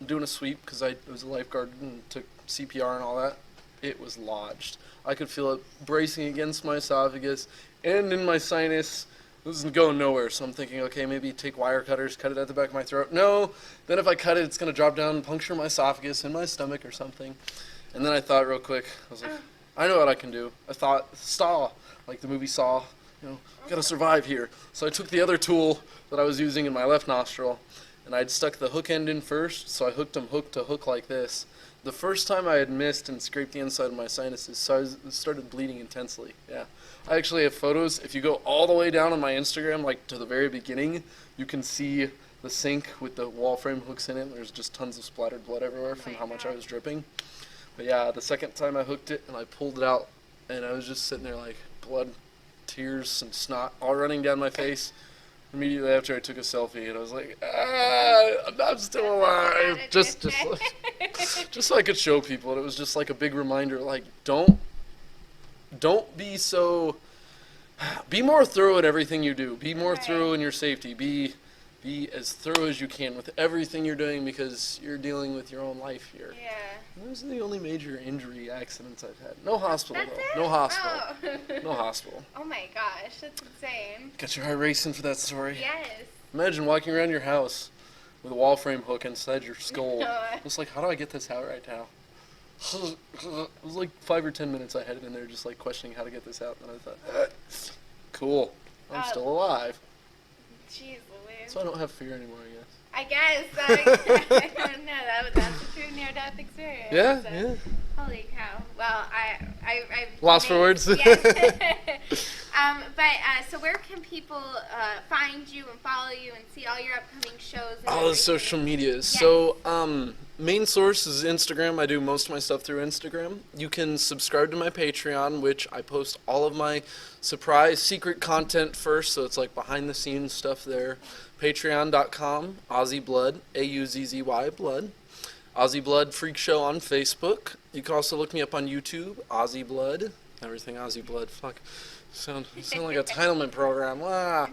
S4: doing a sweep because I was a lifeguard and took CPR and all that. It was lodged. I could feel it bracing against my esophagus and in my sinus. This is going nowhere, so I'm thinking, okay, maybe take wire cutters, cut it at the back of my throat. No, then if I cut it, it's going to drop down and puncture my esophagus and my stomach or something. And then I thought real quick, I was like, I know what I can do. I thought, Saw, like the movie Saw, you know, got to survive here. So I took the other tool that I was using in my left nostril, and I'd stuck the hook end in first, so I hooked them hook to hook like this. The first time I had missed and scraped the inside of my sinuses, so I started bleeding intensely, yeah. I actually have photos. If you go all the way down on my Instagram, like to the very beginning, you can see the sink with the wall frame hooks in it. There's just tons of splattered blood everywhere from how much I was dripping. But yeah, the second time I hooked it and I pulled it out, and I was just sitting there like blood, tears, and snot all running down my face. Immediately after I took a selfie, and I was like, I'm still alive. Just so I could show people. And it was just like a big reminder, like, don't be more thorough at everything you do. Be more thorough in your safety. Be as thorough as you can with everything you're doing, because you're dealing with your own life here.
S3: Yeah.
S4: Those are the only major injury accidents I've had. No hospital,
S3: That's
S4: though.
S3: it?
S4: No hospital.
S3: Oh.
S4: No hospital.
S3: Oh my gosh, that's insane.
S4: Got your heart racing for that story?
S3: Yes.
S4: Imagine walking around your house with a wall frame hook inside your skull.
S3: No.
S4: It's like, how do I get this out right now? It was like 5 or 10 minutes I had it in there just like questioning how to get this out. And I thought, cool, I'm still alive.
S3: Jeez Louise.
S4: So I don't have fear anymore, I guess.
S3: I guess. I don't know. That's a true near-death experience.
S4: Yeah,
S3: so.
S4: yeah.
S3: Holy cow. Well, I
S4: Lost for words?
S3: Yes. So where can people find you and follow you and see all your upcoming shows? And
S4: All the
S3: everything?
S4: social media.
S3: Yes.
S4: So, main source is Instagram. I do most of my stuff through Instagram. You can subscribe to my Patreon, which I post all of my surprise secret content first, so it's like behind the scenes stuff there. Patreon.com, Auzzy Blood, AUZZY Blood. Auzzy Blood Freak Show on Facebook. You can also look me up on YouTube, Auzzy Blood. Everything Auzzy Blood. Fuck. Sound like a entitlement program. Ah.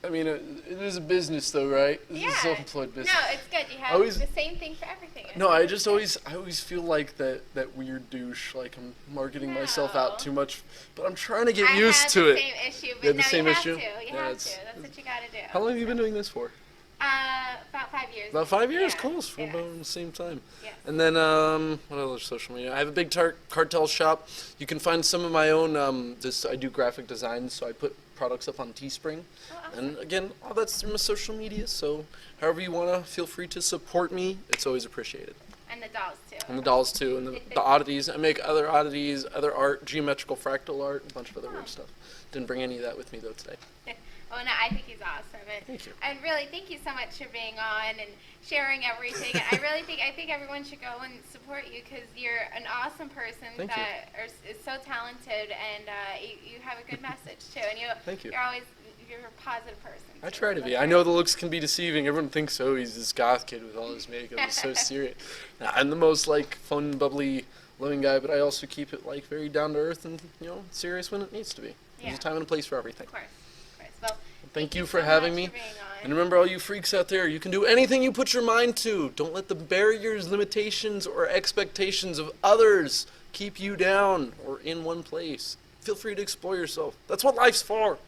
S4: I mean, it is a business, though, right? This is a self-employed business.
S3: No, it's good. You have the same thing for everything.
S4: No, I always feel like that weird douche, like I'm marketing myself out too much, but I'm trying to get used to it.
S3: I had the same issue, but
S4: You had the
S3: no,
S4: same
S3: you have
S4: issue?
S3: to. You have to. That's what you gotta do.
S4: How long have you been doing this for?
S3: About 5 years.
S4: About 5 years?
S3: Yeah.
S4: Cool. So we're about the same time.
S3: Yes.
S4: And then, what other social media? I have a big cartel shop. You can find some of my own, I do graphic design, so I put products up on Teespring.
S3: Oh, awesome.
S4: And again, all that's through my social media, so however you want to, feel free to support me. It's always appreciated.
S3: And the dolls, too.
S4: And the dolls, too, and the oddities. I make other oddities, other art, geometrical fractal art, a bunch of other weird stuff. Didn't bring any of that with me, though, today.
S3: Well, no, I think he's awesome. And,
S4: Thank you.
S3: And really, thank you so much for being on and sharing everything. And I think everyone should go and support you because you're an awesome person
S4: Thank
S3: that is so talented, and you have a good message too. And
S4: Thank you.
S3: you're a positive person.
S4: I try to be. I know the looks can be deceiving. Everyone thinks, oh, he's this goth kid with all his makeup. He's so serious. Nah, I'm the most like fun, bubbly, loving guy, but I also keep it like very down to earth and serious when it needs to be. There's a time and a place for everything.
S3: Of course. Well,
S4: Thank you for having me.
S3: For being on.
S4: And remember, all you freaks out there, you can do anything you put your mind to. Don't let the barriers, limitations, or expectations of others keep you down or in one place. Feel free to explore yourself. That's what life's for.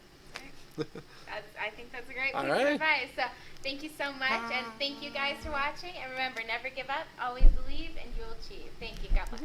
S3: I think that's a great
S4: All
S3: piece
S4: right.
S3: of advice. So thank you so much, and thank you guys for watching. And remember, never give up, always believe, and you'll achieve. Thank you. God bless.